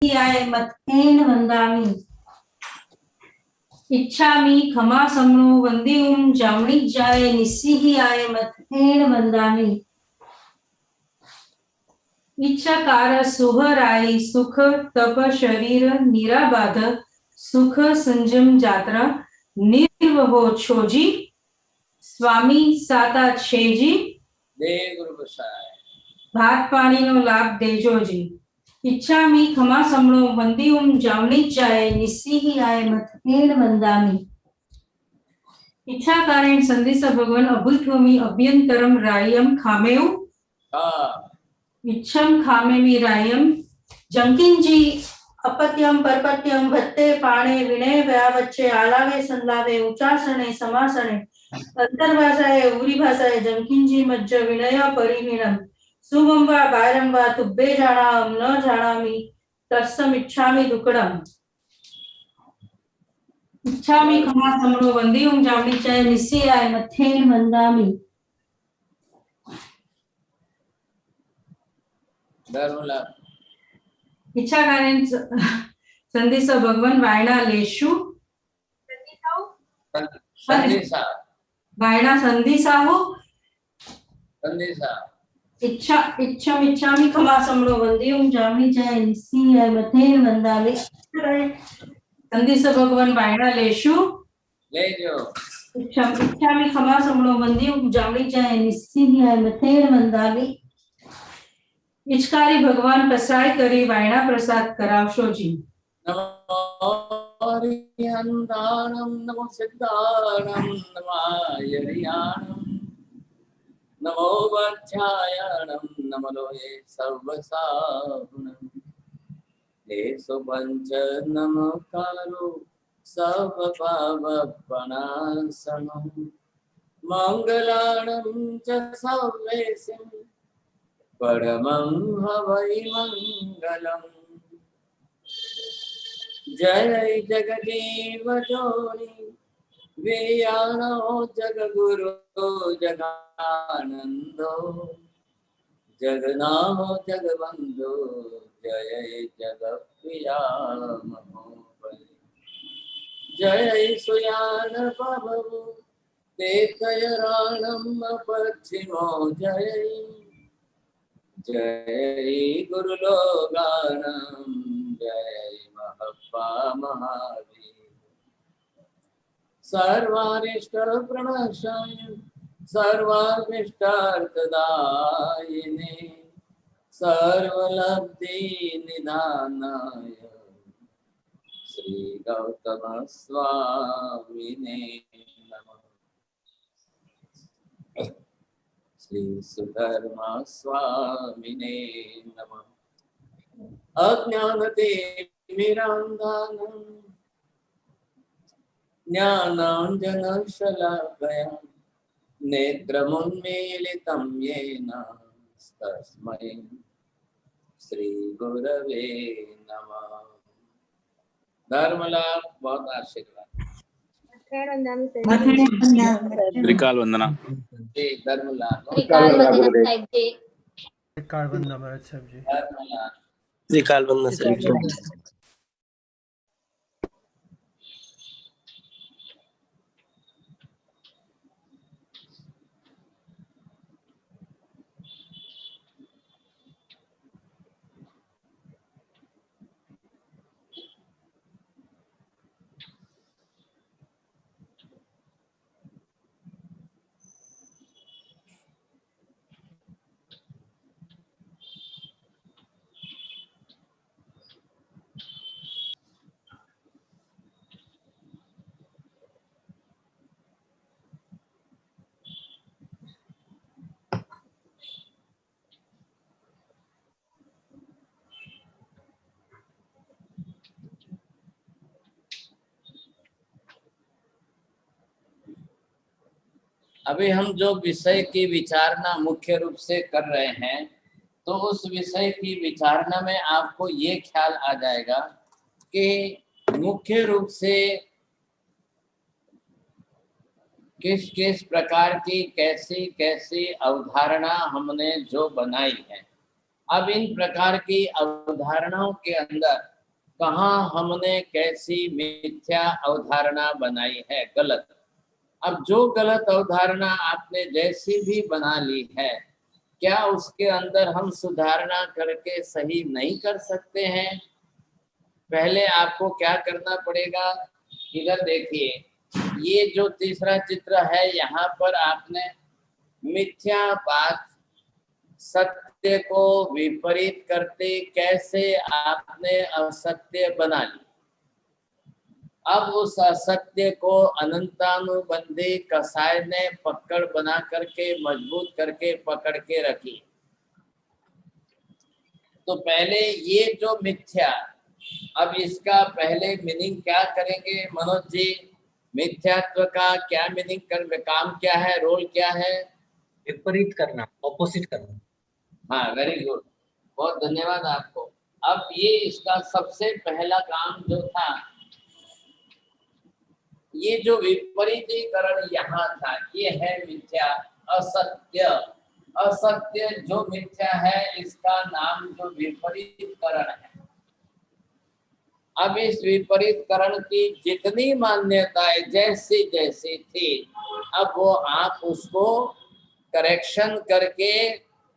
आय मत्थेन वंदामि। इच्छामि खमा समनो वंदियुं जामणिज्याय निस्सिहाय मत्थेन वंदामि। इच्छाकार सुहराई सुख तप शरीर निराबाध सुख संजम जात्रा निर्वहो छोजी स्वामी साता छेजी दे गुरु बसाय भात पानी नो लाभ देजोजी। इच्छामि खमा समणो वंदियुं जामणिज्याय निस्सिहाय मत्थेन वंदामि। इच्छाकारेण संदेश भगवान अभूतोमी अभ्यंतरम रायम खामेउ इच्छम खामेमी रायम जंकिंजी अपत्यम परपत्यम भत्ते पाणे विनय व्यावच्चे आलावे संलावे उच्चासने समासने अंतर्भाषाए उरी भाषाए जंकिंजी मज्ज विनय परिहीनम सुमं वा बायरं वा तुब्बे जानाम न जानामि तत्सम इच्छामि दुक्कडम। इच्छामि खमा समनो वंदियुं जामणिज्याय निस्सिहाय मत्थेन वंदामि। इच्छा कारण संदेश भगवान वायना लेशु संदेशा वायना संदेशा हो संदेशा इच्छा इच्छम इच्छामि खमा समनो वंदियुं जामणिज्याय निस्सिहाय मत्थेन वंदामि। संदेश भगवान वायना लेशु ले जो इच्छामि खमा समनो वंदियुं जामणिज्याय निस्सिहाय मत्थेन वंदामि। इचकारी भगवान प्रसाय करी वायना प्रसाद करावशोजी। नमो हरिहंदानम नमो सिद्धानम नमायरियाणम नमो वध्यायणम नमो लोये सर्वसाहुणम हे सुपंच नमकारो सब पाप पनासनम मंगलाणं च सर्वेसिं परमं हवै मंगलम्। जय जगदेव जोनि वियानो जगगुरु जगानंदो जगनाहो जगबंधु जय जगप्रिया महोबले। जय सुयान प्रभु तेतयराणम पश्चिमो जय जय गुरुलोगानम जय महप्पा महावीर। सर्वारिष्ट प्रणशाय सर्वाभीष्टार्थदायिने सर्वलब्धि निधानाय श्री गौतम स्वामिने नमः। श्री सुधर्मा स्वामिने नमः। अज्ञानतिमिरान्धानं ज्ञानाञ्जनशलाकया नेत्रमुन्मीलितं येन तस्मै श्रीगुरवे नमः। धर्मलाभ बहुत आशीर्वाद। त्रिकाल वंदना धर्मलाभ त्रिकाल वंदना साहिब जी। त्रिकाल वंदना महाराज साहब जी। धर्मलाभ त्रिकाल वंदना साहिब जी। अभी हम जो विषय की विचारना मुख्य रूप से कर रहे हैं, तो उस विषय की विचारना में आपको ये ख्याल आ जाएगा कि मुख्य रूप से किस किस प्रकार की कैसी कैसी अवधारणा हमने जो बनाई है। अब इन प्रकार की अवधारणाओं के अंदर कहाँ हमने कैसी मिथ्या अवधारणा बनाई है गलत। अब जो गलत अवधारणा आपने जैसी भी बना ली है, क्या उसके अंदर हम सुधारना करके सही नहीं कर सकते हैं? पहले आपको क्या करना पड़ेगा, इधर देखिए, ये जो तीसरा चित्र है, यहाँ पर आपने मिथ्या बात सत्य को विपरीत करते कैसे आपने असत्य बना ली। अब उस असत्य को अनंतानुबंधी कसाय ने पकड़ बना करके मजबूत करके पकड़ के रखी। तो पहले ये जो मिथ्या, अब इसका पहले मीनिंग क्या करेंगे मनोज जी? मिथ्यात्व का क्या मीनिंग कर, काम क्या है, रोल क्या है? विपरीत करना, ऑपोजिट करना। हाँ, वेरी गुड, बहुत धन्यवाद आपको। अब ये इसका सबसे पहला काम जो था, ये जो विपरीतीकरण यहाँ था, ये है मिथ्या, असत्य। असत्य जो मिथ्या है, इसका नाम जो विपरीतकरण है। अब इस विपरीतकरण की जितनी मान्यताएं जैसी जैसी थी, अब वो आप उसको करेक्शन करके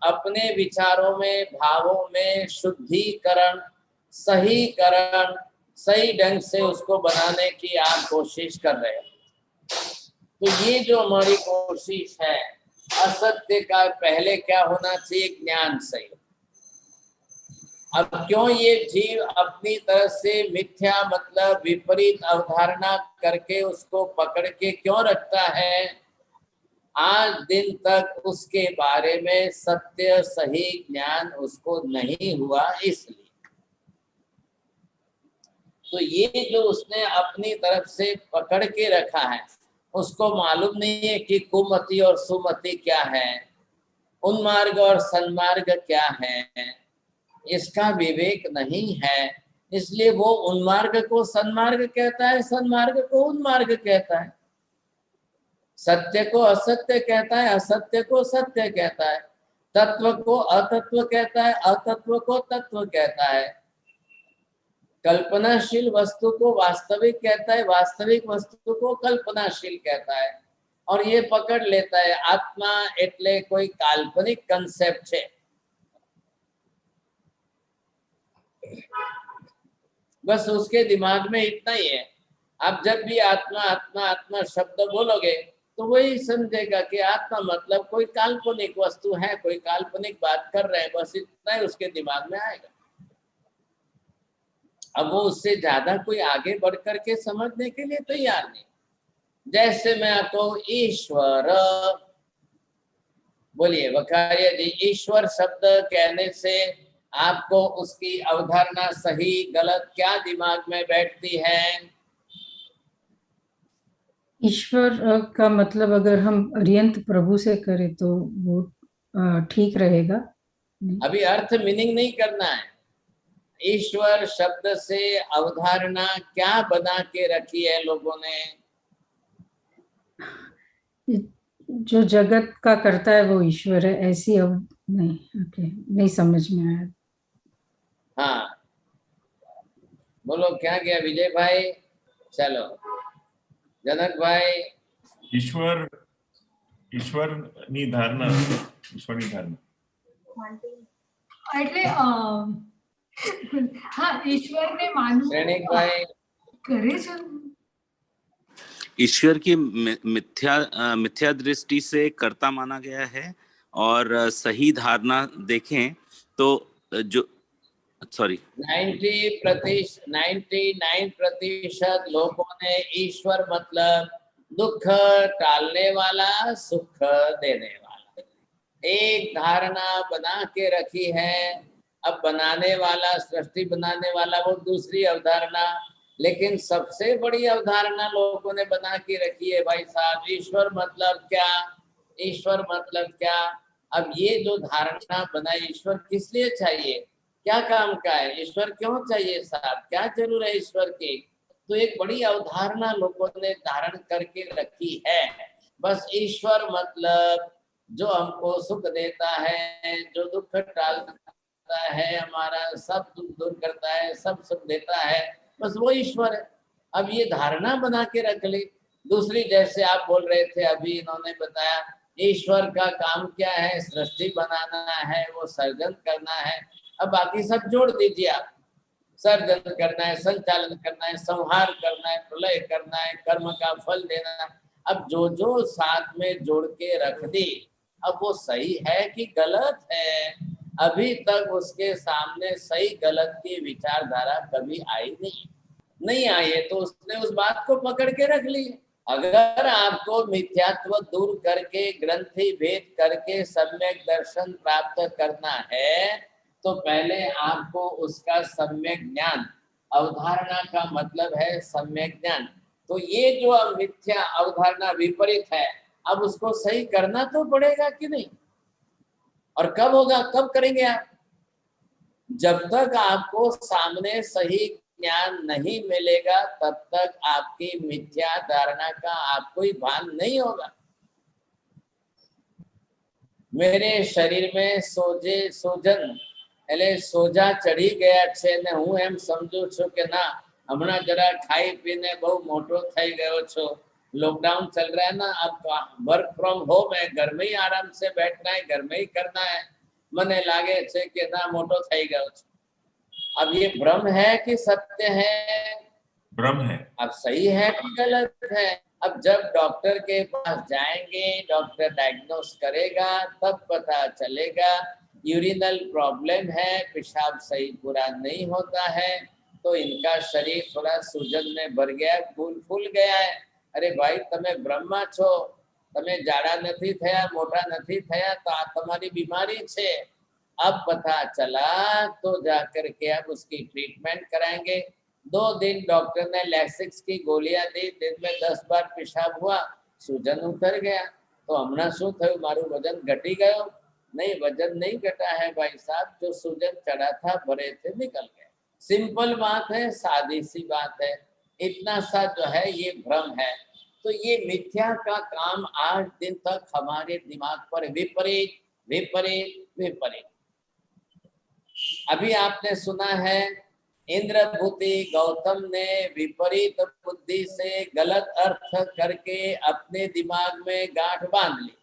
अपने विचारों में, भावों में शुद्धिकरण, सहीकरण, सही ढंग से उसको बनाने की आप कोशिश कर रहे हो। तो ये जो हमारी कोशिश है, असत्य का पहले क्या होना चाहिए? ज्ञान सही। अब क्यों ये जीव अपनी तरह से मिथ्या मतलब विपरीत अवधारणा करके उसको पकड़ के क्यों रखता है? आज दिन तक उसके बारे में सत्य सही ज्ञान उसको नहीं हुआ, इसलिए। तो ये जो उसने अपनी तरफ से पकड़ के रखा है, उसको मालूम नहीं है कि कुमति और सुमति क्या है, उन्मार्ग और सन्मार्ग क्या है, इसका विवेक नहीं है। इसलिए वो उन्मार्ग को सन्मार्ग कहता है, सन्मार्ग को उन्मार्ग कहता है, सत्य को असत्य कहता है, असत्य को सत्य कहता है, तत्व को अतत्व कहता है, अतत्व को तत्व कहता है, कल्पनाशील वस्तु को वास्तविक कहता है, वास्तविक वस्तु को कल्पनाशील कहता है। और ये पकड़ लेता है आत्मा एटले कोई काल्पनिक कंसेप्ट है। बस उसके दिमाग में इतना ही है। आप जब भी आत्मा आत्मा आत्मा शब्द बोलोगे तो वही समझेगा कि आत्मा मतलब कोई काल्पनिक वस्तु है, कोई काल्पनिक बात कर रहे हैं, बस इतना ही उसके दिमाग में आएगा। अब वो उससे ज्यादा कोई आगे बढ़ करके समझने के लिए तैयार नहीं। जैसे मैं आपको ईश्वर, बोलिए वकारिया जी, ईश्वर शब्द कहने से आपको उसकी अवधारणा सही गलत क्या दिमाग में बैठती है? ईश्वर का मतलब अगर हम अर्यंत प्रभु से करें तो वो ठीक रहेगा। अभी अर्थ मीनिंग नहीं करना है। ईश्वर शब्द से अवधारणा क्या बना के रखी है लोगों ने? जो जगत का करता है वो ईश्वर है, ऐसी नहीं, ओके, नहीं समझ में आया। हाँ बोलो क्या गया विजय भाई? चलो जनक भाई। ઈશ્વરની ધારણા, ઈશ્વરની ધારણા એટલે હા, ઈશ્વરને માનવું શ્રેણિક ભાઈ કરે છે। ईश्वर की मिथ्या दृष्टि से कर्ता माना गया है, और सही धारणा देखें तो जो 99% लोगों ने ईश्वर मतलब दुख टालने वाला, सुख देने वाला एक धारणा बना के रखी है। अब बनाने वाला, सृष्टि बनाने वाला वो दूसरी अवधारणा, लेकिन सबसे बड़ी अवधारणा लोगों ने बना के रखी है भाई साहब, ईश्वर मतलब क्या, ईश्वर मतलब क्या। अब ये जो धारणा बनाई, ईश्वर किस लिए चाहिए, क्या काम का है, ईश्वर क्यों चाहिए साहब, क्या जरूरत है ईश्वर की, तो एक बड़ी अवधारणा लोगों ने धारण करके रखी है। बस ईश्वर मतलब जो हमको सुख देता है, जो दुख टालता बनाता है, हमारा सब दुख दूर करता है, सब सुख देता है, बस वो ईश्वर है। अब ये धारणा बना के रख ली। दूसरी, जैसे आप बोल रहे थे अभी, इन्होंने बताया ईश्वर का काम क्या है, सृष्टि बनाना है, वो सर्जन करना है। अब बाकी सब जोड़ दीजिए आप, सर्जन करना है, संचालन करना है, संहार करना है, प्रलय करना है, कर्म का फल देना है। अब जो जो साथ में जोड़ के रख दी, अब वो सही है कि गलत है? अभी तक उसके सामने सही गलत की विचारधारा कभी आई नहीं आई है, तो उसने उस बात को पकड़ के रख ली। अगर आपको मिथ्यात्व दूर करके, ग्रंथि भेद करके सम्यक दर्शन प्राप्त करना है, तो पहले आपको उसका सम्यक ज्ञान, अवधारणा का मतलब है सम्यक ज्ञान। तो ये जो मिथ्या अवधारणा विपरीत है, अब उसको सही करना तो पड़ेगा कि नहीं? और कब होगा, कब करेंगे आप? जब तक आपको सामने सही ज्ञान नहीं मिलेगा, तब तक आपकी मिथ्या धारणा का आपको ही भान नहीं होगा। मेरे शरीर में सोजन એટલે સોજા ચડી ગયા છે ને હું એમ સમજુ છું કે ના, હમણાં જરા ખાઈ પીને બહુ મોટો થઈ ગયો છો। लॉकडाउन चल रहा है ना, अब वर्क फ्रॉम होम है, घर में ही आराम से बैठना है, घर में ही करना है, મને લાગે છે કે ના મોટો થઈ ગયો છું। अब ये भ्रम है कि सत्य है? भ्रम है। अब सही है कि गलत है? अब जब डॉक्टर के पास जाएंगे, डॉक्टर डायग्नोस करेगा, तब पता चलेगा यूरिनल प्रॉब्लम है, पेशाब सही पूरा नहीं होता है, तो इनका शरीर थोड़ा सूजन में भर गया, फूल गया है। अरे भाई, तमे ब्रह्मा छो, तमे जाड़ा नहीं थया, मोटा नहीं थया, तो आ तुम्हारी बीमारी छे। अब पता चला तो जाकर के अब उसकी ट्रीटमेंट कराएंगे। 2 दिन डॉक्टर ने लैक्सिक्स की गोलियां दी, दिन में 10 बार पेशाब हुआ, सूजन उतर गया। तो हमने शू थयु, मारू वजन घटी गयो? नहीं, वजन नहीं घटा है भाई साहब, जो सूजन चढ़ा था, भरे थे, निकल गए। सिंपल बात है, सादी सी बात है। इतना सा जो है ये भ्रम है। तो ये मिथ्या का काम आज दिन तक हमारे दिमाग पर विपरीत विपरीत विपरीत। अभी आपने सुना है इंद्रभूति गौतम ने विपरीत बुद्धि से गलत अर्थ करके अपने दिमाग में गांठ बांध ली,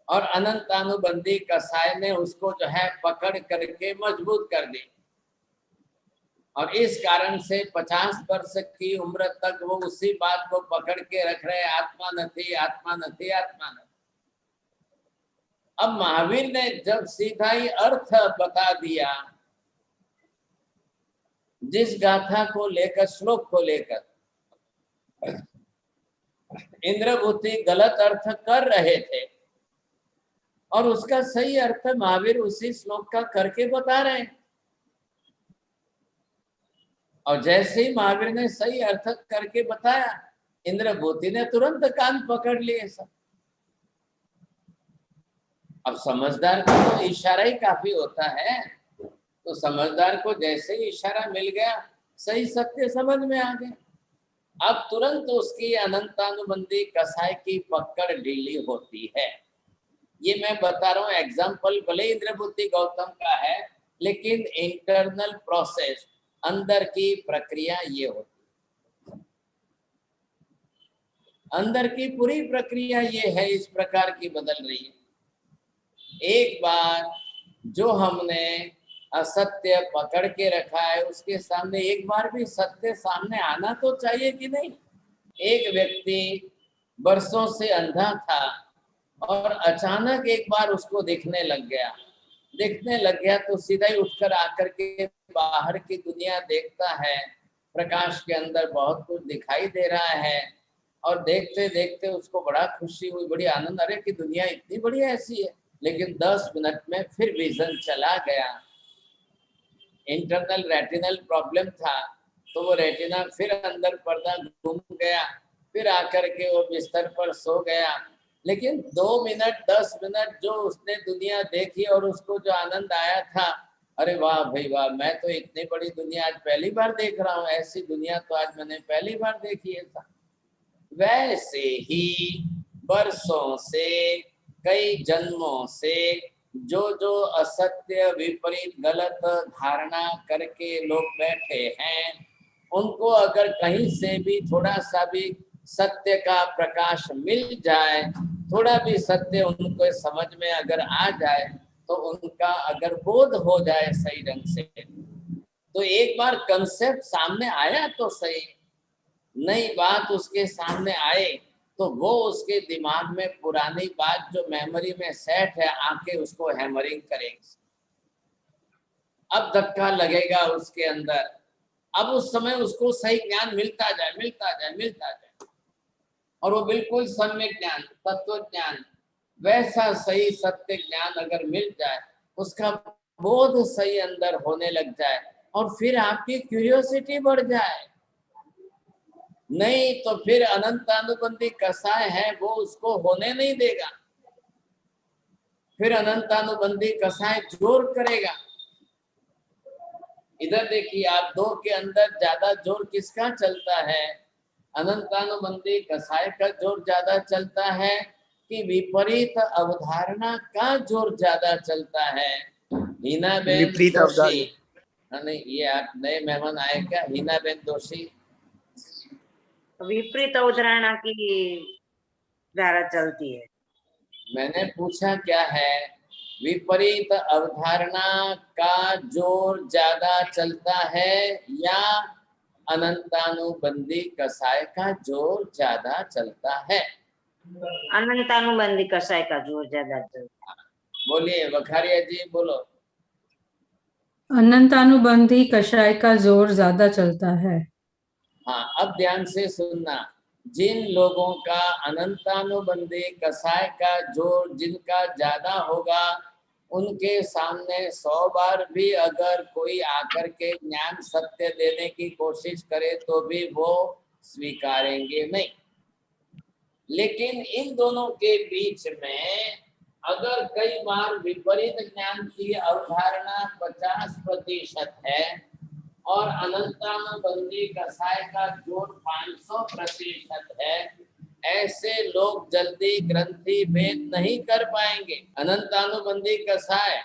और अनंतानुबंधी कसाय ने उसको जो है पकड़ करके मजबूत कर दी, और इस कारण से 50 वर्ष की उम्र तक वो उसी बात को पकड़ के रख रहे, आत्मा नहीं, आत्मा नहीं, आत्मा नहीं। अब महावीर ने जब सीधा ही अर्थ बता दिया, जिस गाथा को लेकर, श्लोक को लेकर इंद्रभूति गलत अर्थ कर रहे थे, और उसका सही अर्थ महावीर उसी श्लोक का करके बता रहे हैं। और जैसे ही महावीर ने सही अर्थ करके बताया, इंद्रभूति ने तुरंत कान पकड़ लिए सब। अब समझदार को तो इशारा ही काफी होता है, तो समझदार को जैसे ही इशारा मिल गया, सही सत्य समझ में आ गया। अब तुरंत उसकी अनंतानुबंधी कसाय की पकड़ ढीली होती है। ये मैं बता रहा हूँ एग्जाम्पल, भले इंद्रभूति गौतम का है, लेकिन इंटरनल प्रोसेस, अंदर की प्रक्रिया ये होती है। अंदर की पूरी प्रक्रिया ये है, इस प्रकार की बदल रही है। एक बार जो हमने असत्य पकड़ के रखा है, उसके सामने एक बार भी सत्य सामने आना तो चाहिए कि नहीं। एक व्यक्ति बरसों से अंधा था, और अचानक एक बार उसको दिखने लग गया तो सीधा ही उठकर आकर के बाहर की दुनिया देखता है। प्रकाश के अंदर बहुत कुछ दिखाई दे रहा है, और देखते देखते उसको बड़ा खुशी हुई, बड़ी आनंद, अरे कि दुनिया इतनी बड़ी ऐसी है। लेकिन 10 मिनट में फिर विजन चला गया। इंटरनल रेटिनल प्रॉब्लम था, तो वो रेटिना फिर अंदर पर्दा घूम गया, फिर आकर के वो बिस्तर पर सो गया। लेकिन 2 मिनट 10 मिनट जो उसने दुनिया देखी और उसको जो आनंद आया था, अरे वाह भाई वाह, मैं तो इतनी बड़ी दुनिया आज पहली बार देख रहा हूँ, ऐसी दुनिया तो आज मैंने पहली बार देखी है। वैसे ही बरसों से, कई जन्मों से जो जो असत्य विपरीत गलत धारणा करके लोग बैठे हैं, उनको अगर कहीं से भी थोड़ा सा भी सत्य का प्रकाश मिल जाए, थोड़ा भी सत्य उनको समझ में अगर आ जाए, तो उनका अगर बोध हो जाए सही ढंग से, तो एक बार कंसेप्ट सामने आया तो सही, नई बात उसके सामने आए तो वो उसके दिमाग में पुरानी बात जो मेमोरी में सेट है आके उसको हैमरिंग करेगी। अब धक्का लगेगा उसके अंदर, अब उस समय उसको सही ज्ञान मिलता जाए, मिलता जाए, मिलता जाए, और वो बिल्कुल सम्यक ज्ञान, तत्व ज्ञान, वैसा सही सत्य ज्ञान अगर मिल जाए, उसका बोध सही अंदर होने लग जाए, और फिर आपकी क्यूरियोसिटी बढ़ जाए। नहीं तो फिर अनंतानुबंधी कसाय है वो उसको होने नहीं देगा, फिर अनंतानुबंधी कसाय जोर करेगा। इधर देखिए आप, दो के अंदर ज्यादा जोर किसका चलता है? अनंतानुबंधी कसाय का जोर ज्यादा चलता है कि विपरीत अवधारणा का जोर ज्यादा चलता है? हीनाबेन विपरीत दोषी, अवधारणा। नहीं ये आप नए मेहमान आए क्या? हीनाबेन दोषी, विपरीत अवधारणा की धारा चलती है। मैंने पूछा क्या है? विपरीत अवधारणा का जोर ज्यादा चलता है या अनंतानुबंधी कसाय का जोर ज्यादा चलता है? अनंतानुबंधी कसाय का जोर ज्यादा चलता है। बोलिए वखारिया जी, बोलो। अनंतानुबंधी कषाय का जोर ज्यादा चलता है। हाँ, अब ध्यान से सुनना, जिन लोगों का अनंतानुबंधी कसाय का जोर जिनका ज्यादा होगा, उनके सामने 100 बार भी अगर कोई आकर के ज्ञान सत्य देने की कोशिश करे तो भी वो स्वीकारेंगे नहीं। लेकिन इन दोनों के बीच में अगर कई बार विपरीत ज्ञान की अवधारणा 50% है और अनंतानुबंधी कसाय का जोर 500% है, ऐसे लोग जल्दी ग्रंथि भेद नहीं कर पाएंगे। अनंतानुबंधी कसाय,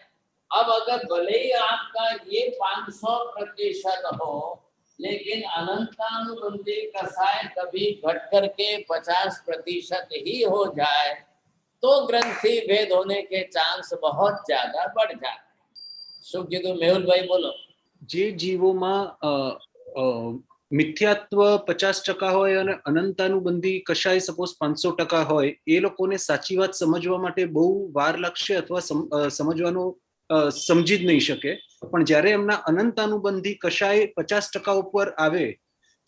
अब अगर भले ही आपका ये 500% हो, लेकिन अनंतानुबंधी कसाय कभी घट करके 50% ही हो जाए तो ग्रंथि भेद होने के चांस बहुत ज्यादा बढ़ जाए। सुखजीतु मेहुल भाई बोलो। જે જીવોમાં મિથ્યાત્વ 50% હોય અને અનંતાનુબંધી કશાય સપોઝ 500% હોય, એ લોકોને સાચી વાત સમજવા માટે બહુ વાર લાગશે અથવા સમજવાનું સમજી જ નહીં શકે. પણ જ્યારે એમના અનંતાનુબંધી કશાય 50% ઉપર આવે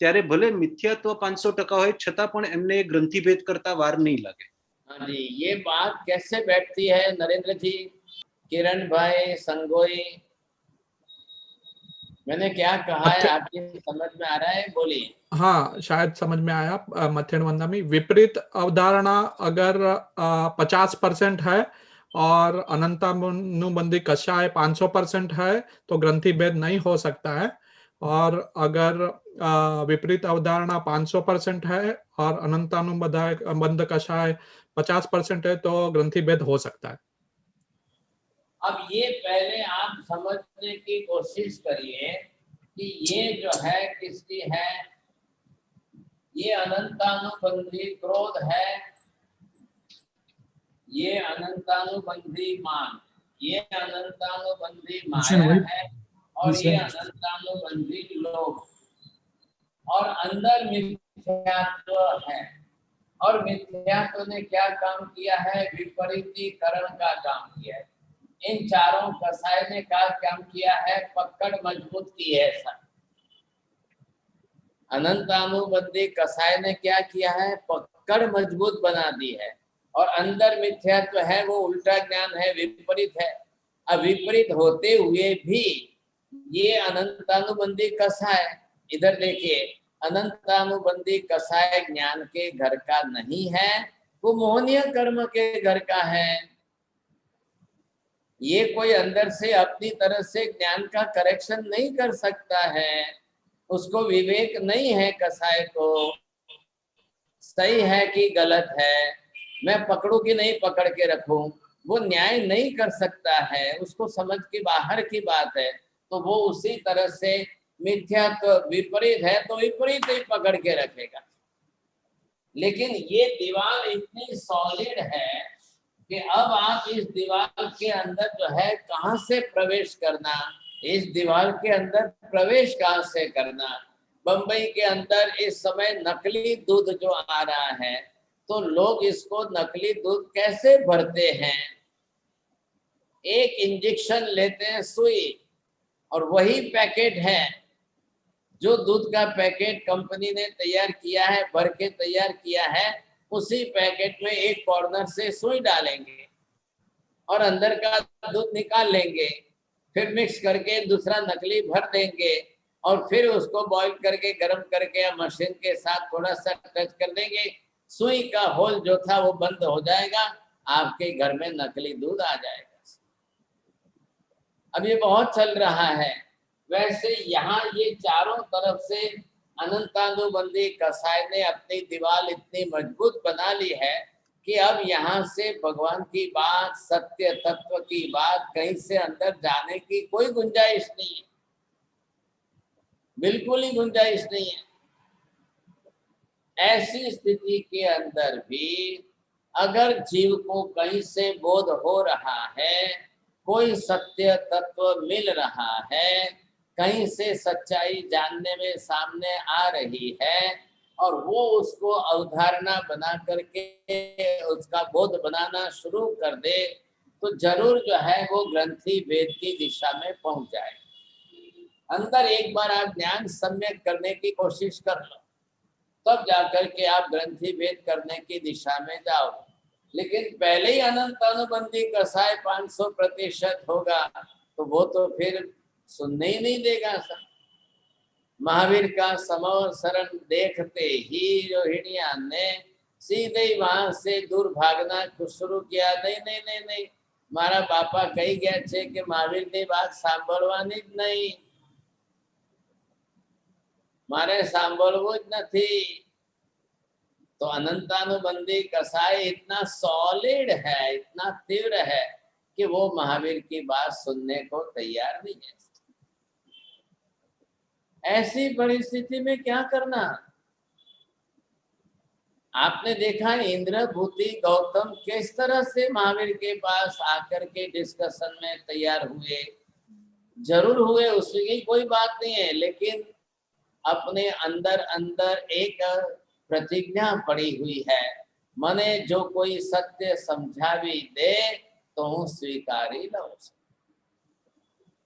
ત્યારે ભલે મિથ્યાત્વ 500% હોય છતાં પણ એમને ગ્રંથિભેદ કરતા વાર નહીં લાગે. हाँ जी, ये बात कैसे बैठती है नरेंद्र जी, किरण भाई, संगोई? मैंने क्या कहा है आपकी समझ में आ रहा है? बोलिए। हाँ, शायद समझ में आया। मथेन वंदमी, विपरीत अवधारणा अगर 50% है और अनंतानुबंधी कषाय 500% है तो ग्रंथि भेद नहीं हो सकता है, और अगर विपरीत अवधारणा 500% है और अनंतानुबंध कषाय 50% है तो ग्रंथि भेद हो सकता है। अब ये पहले आप समझने की कोशिश करिए कि ये जो है किसकी है? ये अनंतानुबंधी क्रोध है, ये अनंतानुबंधी मान, ये अनंतानुबंधी माया है, और ये अनंतानुबंधी लोभ, और अंदर मिथ्यात्व है। और मिथ्यात्व ने क्या काम किया है? विपरीतीकरण का काम किया है। इन चारों कसाय ने क्या काम किया है? पकड़ मजबूत की है। सब अनंतानुबंधी कसाय ने क्या किया है? पकड़ मजबूत बना दी है, और अंदर मिथ्यात्व है, वो उल्टा ज्ञान है, विपरीत है। अब विपरीत होते हुए भी ये अनंतानुबंधी कसाय, इधर देखिए, अनंतानुबंधी कसाय ज्ञान के घर का नहीं है, वो मोहनीय कर्म के घर का है। ये कोई अंदर से अपनी तरह से ज्ञान का करेक्शन नहीं कर सकता है, उसको विवेक नहीं है कसाय को, सही है कि गलत है, मैं पकड़ू कि नहीं पकड़ के रखूं, वो न्याय नहीं कर सकता है, उसको समझ के बाहर की बात है, तो वो उसी तरह से मिथ्या तो विपरीत है तो विपरीत ही पकड़ के रखेगा। लेकिन ये दीवार इतनी सॉलिड है कि अब आप इस दीवार के अंदर जो है कहाँ से प्रवेश करना, इस दीवार के अंदर प्रवेश कहाँ से करना। बंबई के अंदर इस समय नकली दूध जो आ रहा है, तो लोग इसको नकली दूध कैसे भरते हैं? एक इंजेक्शन लेते हैं सुई, और वही पैकेट है जो दूध का पैकेट कंपनी ने तैयार किया है, भर के तैयार किया है, उसी पैकेट में एक कॉर्नर से सुई डालेंगे और अंदर का दूध निकाल लेंगे, फिर मिक्स करके दूसरा नकली भर देंगे और फिर उसको बॉईल करके गर्म करके या मशीन के साथ थोड़ा सा टच कर देंगे, सुई का होल जो था वो बंद हो जाएगा, आपके घर में नकली दूध आ जाएगा। अब ये बहुत चल रहा है। वैसे यहाँ ये चारों तरफ से अनंतानुबंधी कसाई ने अपनी दीवार इतनी मजबूत बना ली है कि अब यहाँ से भगवान की बात, सत्य तत्व की बात कहीं से अंदर जाने की कोई गुंजाइश नहीं है, बिल्कुल ही गुंजाइश नहीं है। ऐसी स्थिति के अंदर भी अगर जीव को कहीं से बोध हो रहा है, कोई सत्य तत्व मिल रहा है, कहीं से सच्चाई जानने में सामने आ रही है और वो उसको अवधारणा बना करके उसका बोध बनाना शुरू कर दे, तो जरूर जो है वो ग्रंथि भेद की दिशा में पहुंच जाएगा। अंदर एक बार आप ज्ञान सम्यक करने की कोशिश कर लो, तब जाकर के आप ग्रंथि भेद करने की दिशा में जाओ। लेकिन पहले ही अनंत अनुबंधी कसाय 500% होगा तो वो तो फिर सुनने ही नहीं देगा। सर महावीर का समवसरण देखते ही रोहिणिया ने सीधे ही वहां से दूर भागना शुरू किया। नहीं नहीं नहीं नहीं, मारा बापा कही गया छे कि महावीर ने बात सांभळવાની જ नहीं, मारे सांभळવું જ નથી। तो अनंतानुबंधी कसाई इतना सॉलिड है, इतना तीव्र है कि वो महावीर की बात सुनने को तैयार नहीं है। ऐसी परिस्थिति में क्या करना? आपने देखा इंद्रभूति गौतम किस तरह से महावीर के पास आकर के डिस्कशन में तैयार हुए। जरूर हुए, उसकी कोई बात नहीं है, लेकिन अपने अंदर अंदर एक प्रतिज्ञा पड़ी हुई है, मने जो कोई सत्य समझावी दे तो हूँ स्वीकारी लऊं।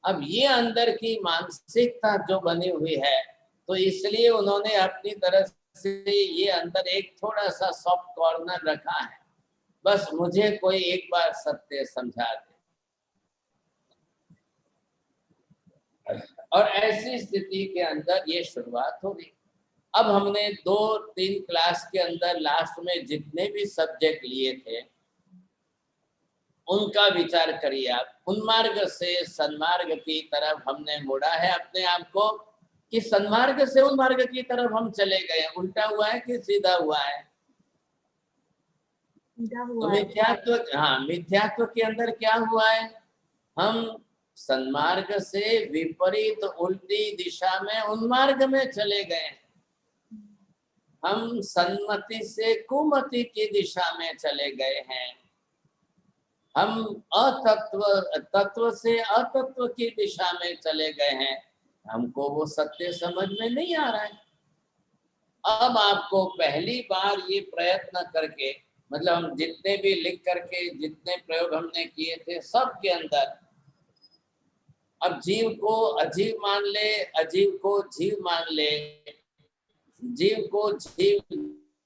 अब ये अंदर की मानसिकता जो बनी हुई है, तो इसलिए उन्होंने अपनी तरफ से ये अंदर एक थोड़ा सा सॉफ्ट कॉर्नर रखा है, बस मुझे कोई एक बार सत्य समझा दे। और ऐसी स्थिति के अंदर ये शुरुआत हो गई। अब हमने 2-3 क्लास के अंदर लास्ट में जितने भी सब्जेक्ट लिए थे उनका विचार करिए आप। उन्मार्ग से सन्मार्ग की तरफ हमने मोड़ा है अपने आप को, कि सन्मार्ग से उन्मार्ग की तरफ हम चले गए। उल्टा हुआ है कि सीधा हुआ है? तो मिथ्यात्व, हाँ, मिथ्यात्व के अंदर क्या हुआ है? हम सन्मार्ग से विपरीत उल्टी दिशा में उन्मार्ग में चले गए। हम सन्मति से कुमति की दिशा में चले गए हैं। हम तत्व से अतत्व की दिशा में चले गए हैं। हमको वो सत्य समझ में नहीं आ रहा है। अब आपको पहली बार ये प्रयत्न करके, मतलब हम जितने भी लिख करके जितने प्रयोग हमने किए थे सब के अंदर, अब जीव को अजीव मान ले, अजीव को जीव मान ले, जीव को जीव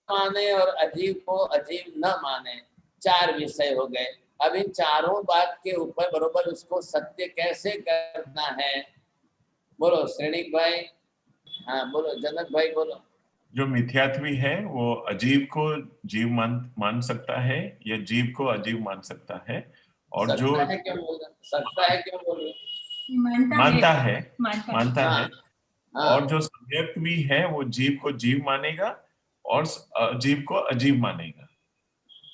माने और अजीव को अजीव न माने, 4 विषय हो गए। अब इन चारों बात के ऊपर बरोबर उसको सत्य कैसे करना है? बोलो श्रेणिक भाई। हाँ बोलो जनक भाई, बोलो। जो मिथ्यात्वी है वो अजीव को जीव मान सकता है या जीव को अजीव मान सकता है, और जो सकता है क्यों बोल रहे? सकता है क्यों बोल रहे? मानता है। और जो सम्यक्त्वी है वो जीव को जीव मानेगा और अजीव को अजीव मानेगा।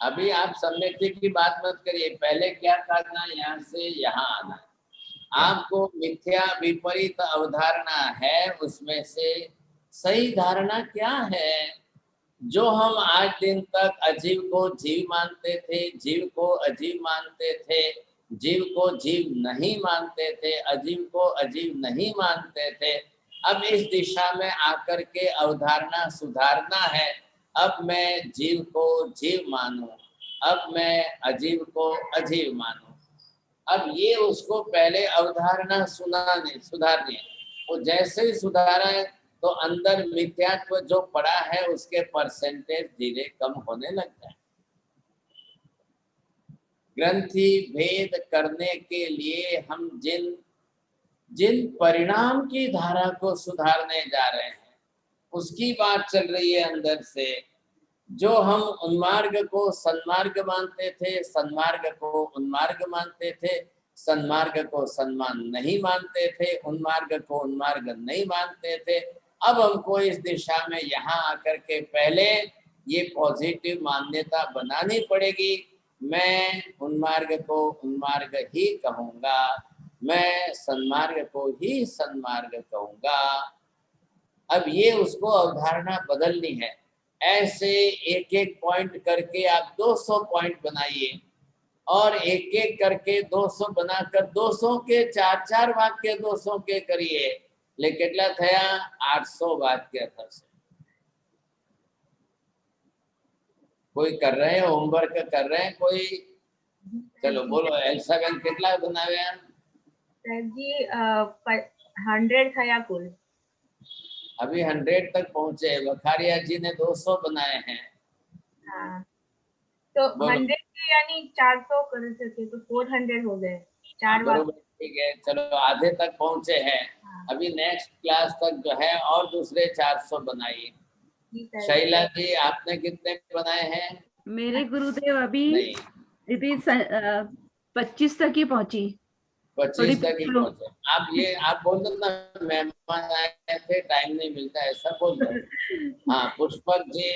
अभी आप सम्यक्ति की बात मत करिए, पहले क्या करना, यहाँ से यहाँ आना। आपको मिथ्या विपरीत अवधारणा है, उसमें से सही धारणा क्या है? जो हम आज दिन तक अजीव को जीव मानते थे, जीव को अजीव मानते थे, जीव को जीव नहीं मानते थे, अजीव को अजीव नहीं मानते थे, अब इस दिशा में आकर के अवधारणा सुधारना है। अब मैं जीव को जीव मानूं, अब मैं अजीव को अजीव मानूं। अब ये उसको पहले अवधारणा सुधारनी है। वो जैसे ही सुधारा है तो अंदर मिथ्यात्व जो पड़ा है उसके परसेंटेज धीरे कम होने लगता है। ग्रंथि भेद करने के लिए हम जिन परिणाम की धारा को सुधारने जा रहे हैं उसकी बात चल रही है अंदर से। जो हम उन्मार्ग को सन्मार्ग मानते थे, सन्मार्ग को उन्मार्ग मानते थे, सन्मार्ग को सन्मान नहीं मानते थे, उन्मार्ग को उन्मार्ग नहीं मानते थे, अब हमको इस दिशा में यहाँ आकर के पहले ये पॉजिटिव मान्यता बनानी पड़ेगी। मैं उन्मार्ग को उन्मार्ग ही कहूँगा, मैं सन्मार्ग को ही सन्मार्ग कहूँगा। अब ये उसको अवधारणा बदलनी है। ऐसे एक एक पॉइंट करके आप 200 पॉइंट बनाइए और एक एक करके 200 बनाकर 200 के 4-4 वाक्य 200 के करिए। ले કેટલા થયા 800 वाक्य થશે। कोई कर रहे हैं, होमवर्क कर रहे हैं कोई? चलो बोलो एल्सा बेन કેટલા બનાવ્યા? सर जी 100 થયા कुल। अभी 100 तक पहुंचे। वखारिया जी ने 200 बनाए हैं। हाँ, तो 100 के यानी 400 कर सके तो 400 हो गए। 4 बरोबर, ठीक है, चलो आधे तक पहुंचे हैं। अभी नेक्स्ट क्लास तक जो है और दूसरे 400 बनाइए। शैला जी आपने कितने बनाए हैं? मेरे गुरुदेव अभी दीदी 25 तक ही पहुंची। 25 तक ही पहुंचे। आप बोल दो ना, मेहमान आए थे टाइम नहीं मिलता, ऐसा बोल दो। हाँ, पुष्पक जी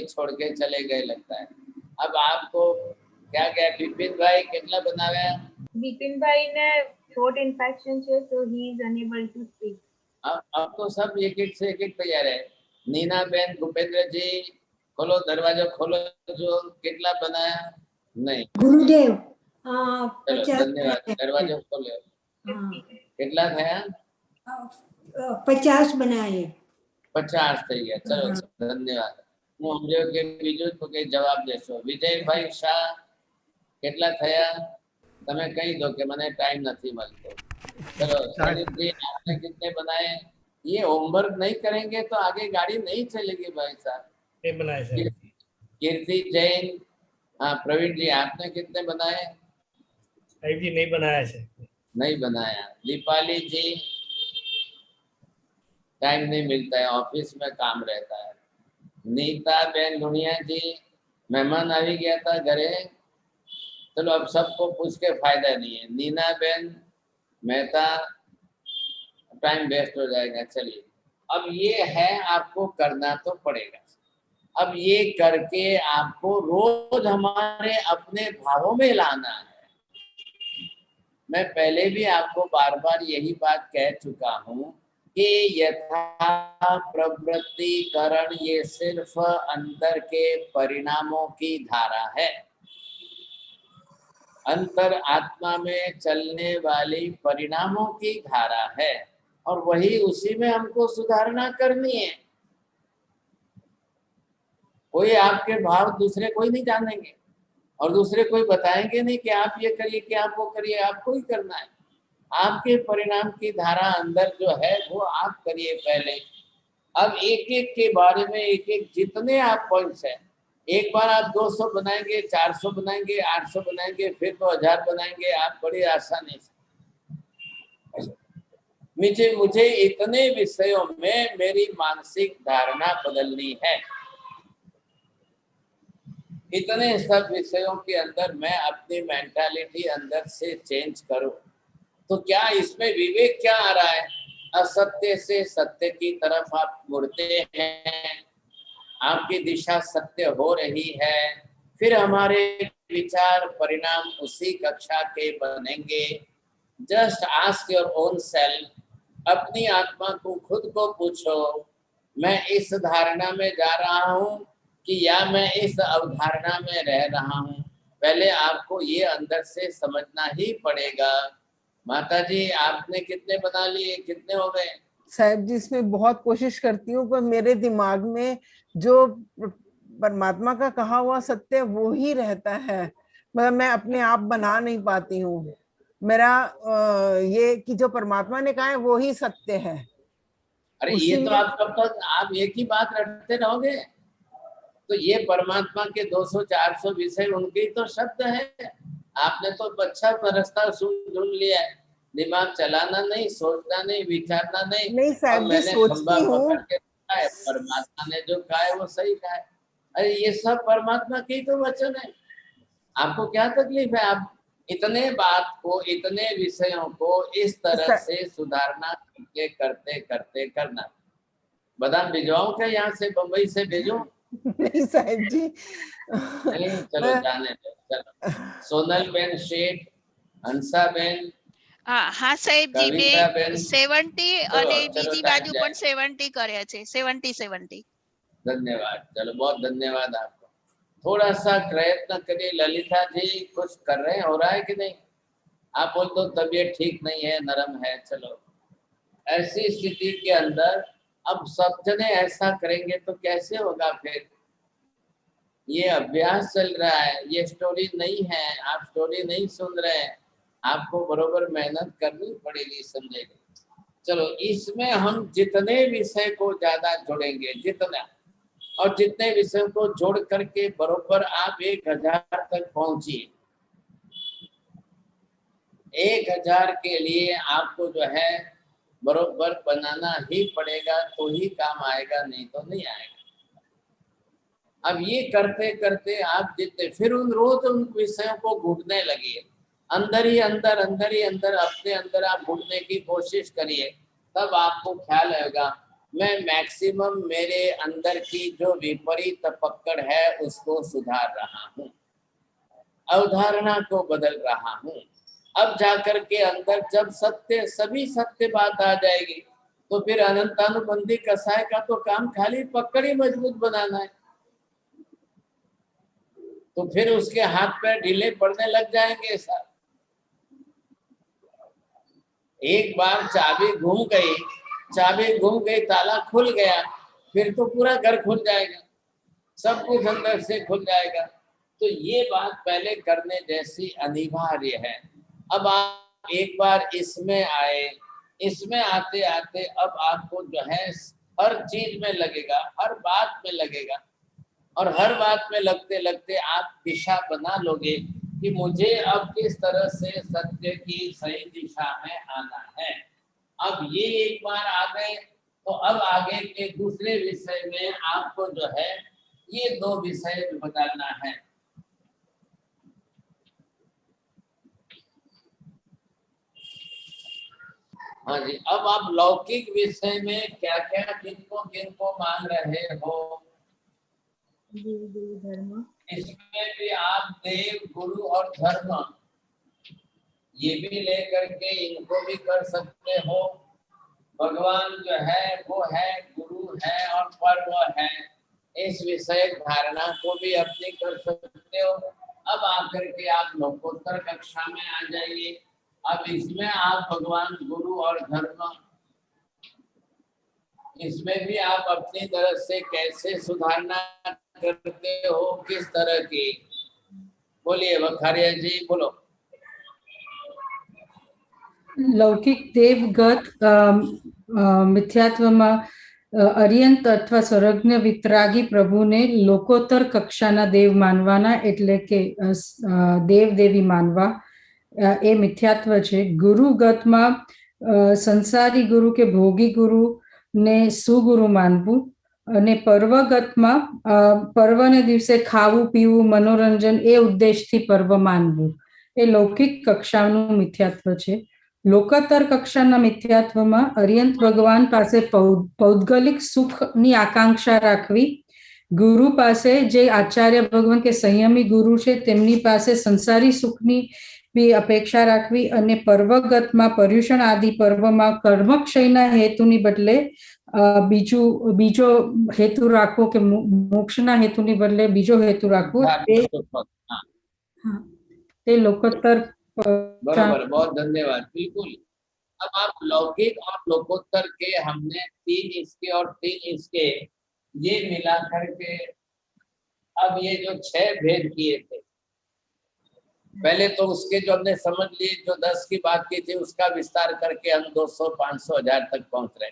छोड़ के चले गए लगता है। अब आपको क्या क्या विपिन भाई कितना बनावे? विपिन भाई ने थ्रोट इन्फेक्शन है तो he is unable to speak. अब तो सब एक एक से एक एक तैयार है। नीना बेन, भूपेंद्र जी खोलो दरवाजा खोलो। जो कितना बनाया? नहीं गुरुदेव चलो धन्यवाद, दरवाजा खोलो। कितना થયા? 50 बनाए। 50 થઈ ગયા। ચલો ધન્યવાદ। હું સમજો કે બીજું તો કઈ જવાબ દેશો। વિજયભાઈ શાહ કેટલા થયા? તમે કહી દો કે મને टाइम નથી મળતો। चलो सलीम जी आपने कितने बनाए? ये होमवर्क नहीं करेंगे तो आगे गाड़ी नहीं चलेगी भाई साहब। बनाए सर। कीर्ति जैन, हाँ प्रवीण जी आपने कितने बनाए? साहिब जी नहीं बनाया सर। नहीं बनाया। दीपाली जी टाइम नहीं मिलता है, ऑफिस में काम रहता है। नीता बेन लुनिया जी मेहमान आ गया था घरे। चलो अब सबको पूछ के फायदा नहीं है। नीना बेन मेहता टाइम वेस्ट हो जाएगा। चलिए अब ये है, आपको करना तो पड़ेगा। अब ये करके आपको रोज हमारे अपने भावों में लाना है। मैं पहले भी आपको बार बार यही बात कह चुका हूँ कि यथा प्रवृत्तिकरण ये सिर्फ अंतर के परिणामों की धारा है। अंतर आत्मा में चलने वाली परिणामों की धारा है और वही उसी में हमको सुधारना करनी है। कोई आपके भाव दूसरे कोई नहीं जानेंगे और दूसरे कोई बताएंगे नहीं कि आप ये करिए कि आप वो करिए, आपको ही करना है। आपके परिणाम की धारा अंदर जो है वो आप करिए पहले। अब एक एक के बारे में एक एक जितने आप पॉइंट्स हैं, एक बार आप 200 बनाएंगे, 400 बनाएंगे, 800 बनाएंगे, फिर तो 1000 बनाएंगे आप बड़ी आसानी से। मुझे इतने विषयों में मेरी मानसिक धारणा बदलनी है। इतने सब विषयों के अंदर मैं अपनी मेंटालिटी अंदर से चेंज करूं तो क्या इसमें विवेक क्या आ रहा है? असत्य से सत्य की तरफ आप मुड़ते हैं, आपकी दिशा सत्य हो रही है, फिर हमारे विचार परिणाम उसी कक्षा के बनेंगे। Just ask your own self, अपनी आत्मा को खुद को पूछो, मैं इस धारणा में जा रहा हूँ कि या मैं इस अवधारणा में रह रहा हूँ। पहले आपको ये अंदर से समझना ही पड़ेगा। माता जी आपने कितने बना लिए, कितने हो गए? साहब जी इसमें बहुत कोशिश करती हूँ पर मेरे दिमाग में जो परमात्मा का कहा हुआ सत्य वो ही रहता है, मतलब मैं अपने आप बना नहीं पाती हूँ। मेरा ये कि जो परमात्मा ने कहा है वो ही सत्य है। अरे ये तो आप कब तक आप एक ही बात रटते रहोगे? तो ये परमात्मा के 200-400 विषय उनके ही तो शब्द है। आपने तो अच्छा रास्ता ढूंढ लिया है, दिमाग चलाना नहीं, सोचना नहीं, विचारना नहीं साहब जी सोचती हूँ। परमात्मा ने जो कहा है वो सही कहा है। अरे ये सब परमात्मा के ही तो वचन है। आपको क्या तकलीफ है? आप इतने बात को, इतने विषयों को इस तरह से सुधारना करते करते करना। बादाम भिजवाऊं क्या यहाँ से, बम्बई से भेजूं? नहीं साहब जी नहीं, चलो जाने दो। चलो सोनल बेन शेठ, हंसा बेन। हाँ साहेब जी मैं 70 અને બીજી બાજુ પણ 70 કર્યા છે, 70. धन्यवाद, चलो बहुत धन्यवाद आपको। थोड़ा सा प्रयत्न करिए। ललिता जी कुछ कर रहे हैं, हो रहा है कि नहीं? आप बोल तो तबीयत ठीक नहीं है, नरम है। चलो ऐसी स्थिति के अंदर अब सब जने ऐसा करेंगे तो कैसे होगा? फिर ये अभ्यास चल रहा है, ये स्टोरी नहीं है। आप स्टोरी नहीं सुन रहे हैं, आपको बरोबर मेहनत करनी पड़ेगी, समझेंगे। चलो इसमें हम जितने विषय को ज्यादा जोड़ेंगे, जितना और जितने विषयों को जोड़ करके बरोबर आप 1000 तक पहुंचिए। 1000 के लिए आपको जो है बरोबर बनाना ही पड़ेगा, तो ही काम आएगा, नहीं तो नहीं आएगा। अब ये करते करते आप जितने फिर उन रोज उन विषयों को घुटने लगिए, अंदर ही अंदर अपने अंदर आप घुटने की कोशिश करिए, तब आपको ख्याल आएगा मैं मैक्सिमम मेरे अंदर की जो विपरीत पकड़ है उसको सुधार रहा हूँ, अवधारणा को बदल रहा हूँ। अब जाकर के अंदर जब सत्य सभी सत्य बात आ जाएगी तो फिर अनंतानुबंधी कसाय का तो काम खाली पकड़ ही मजबूत बनाना है। तो फिर उसके हाथ पैर ढीले पड़ने लग जाएंगे सर। एक बार चाबी घूम गई, ताला खुल गया, फिर तो पूरा घर खुल जाएगा, सब कुछ अंदर से खुल जाएगा। तो ये बात पहले करने जैसी अनिवार्य है। अब आप एक बार इसमें आए, इसमें आते आते अब आपको जो है हर चीज में लगेगा, हर बात में लगेगा, और हर बात में लगते लगते आप दिशा बना लोगे कि मुझे अब किस तरह से सत्य की सही दिशा में आना है। अब ये एक बार आ गए तो अब आगे के दूसरे विषय में आपको जो है ये 2 विषय बदलना है। हाँ जी, अब आप लौकिक विषय में क्या क्या किनको मान रहे हो? धर्म, इसमें भी आप देव, गुरु और धर्म ये भी लेकर के इनको भी कर सकते हो। भगवान जो है वो है, गुरु है और पर्व है, इस विषय धारणा को भी अपनी कर सकते हो। अब आकर के आप लोकोत्तर कक्षा में आ जाइए। अब इसमें आप भगवान, गुरु और धर्म, इसमें भी आप अपनी तरफ से कैसे सुधारना करते हो, किस तरह की, बोलिए वखारिया जी बोलो। લૌકિક દેવગત મિથ્યાત્વમાં અર્યંત અથવા સ્વર્ગને વિતરાગી પ્રભુને લોકોત્તર કક્ષાના દેવ માનવાના, એટલે કે દેવ દેવી માનવા, એ મિથ્યાત્વ છે. ગુરુગતમાં સંસારી ગુરુ કે ભોગી ગુરુ ને સુગુરુ માનવું, અને પર્વગતમાં પર્વને દિવસે ખાવું પીવું મનોરંજન એ ઉદ્દેશથી પર્વ માનવું, એ લૌકિક કક્ષાનું મિથ્યાત્વ છે. લોકોત્તર કક્ષાના મિથ્યાત્વમાં અર્યંત ભગવાન પાસે પૌદ્ગલિક સુખની આકાંક્ષા રાખવી ગુરુ પાસે જે આચાર્ય ભગવાન કે સંયમી ગુરુ છે તેમની પાસે સંસારી સુખની બી અપેક્ષા રાખવી અને પર્વગતમાં પર્યુષણ આદિ પર્વમાં કર્મક્ષયના હેતુની બદલે બીજો હેતુ રાખવો કે મોક્ષના હેતુની બદલે બીજો હેતુ રાખવો તે લોકોત્તર बराबर, बहुत धन्यवाद। बिल्कुल। अब आप लौकिक और लोकोत्तर के हमने 3 इसके और 3 इसके ये मिला करके अब ये जो 6 भेद किए थे, पहले तो उसके जो हमने समझ लिए, जो 10 की बात की थी उसका विस्तार करके हम 200, 500, 1000 तक पहुंच रहे।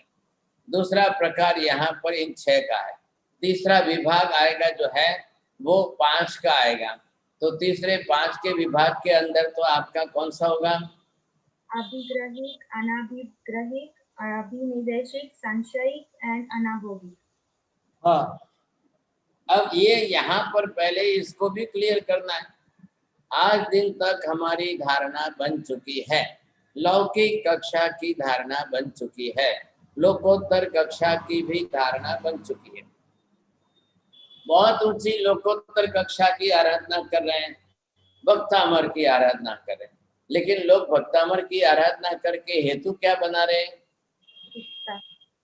दूसरा प्रकार यहाँ पर इन 6 का है। तीसरा विभाग आएगा जो है वो 5 का आएगा। तो तीसरे 5 के विभाग के अंदर तो आपका कौन सा होगा? अभिग्रहिक, अनाभिग्रहिक, अभिनिवेशिक, संशयिक एंड अनाभोगिक। हाँ, अब ये यहाँ पर पहले इसको भी क्लियर करना है। आज दिन तक हमारी धारणा बन चुकी है, लौकिक कक्षा की धारणा बन चुकी है, लोकोत्तर कक्षा की भी धारणा बन चुकी है। बहुत ऊंची लोकोत्तर कक्षा की आराधना कर रहे हैं, भक्तामर की आराधना कर रहे हैं, लेकिन लोग भक्तामर की आराधना करके हेतु क्या बना रहे हैं?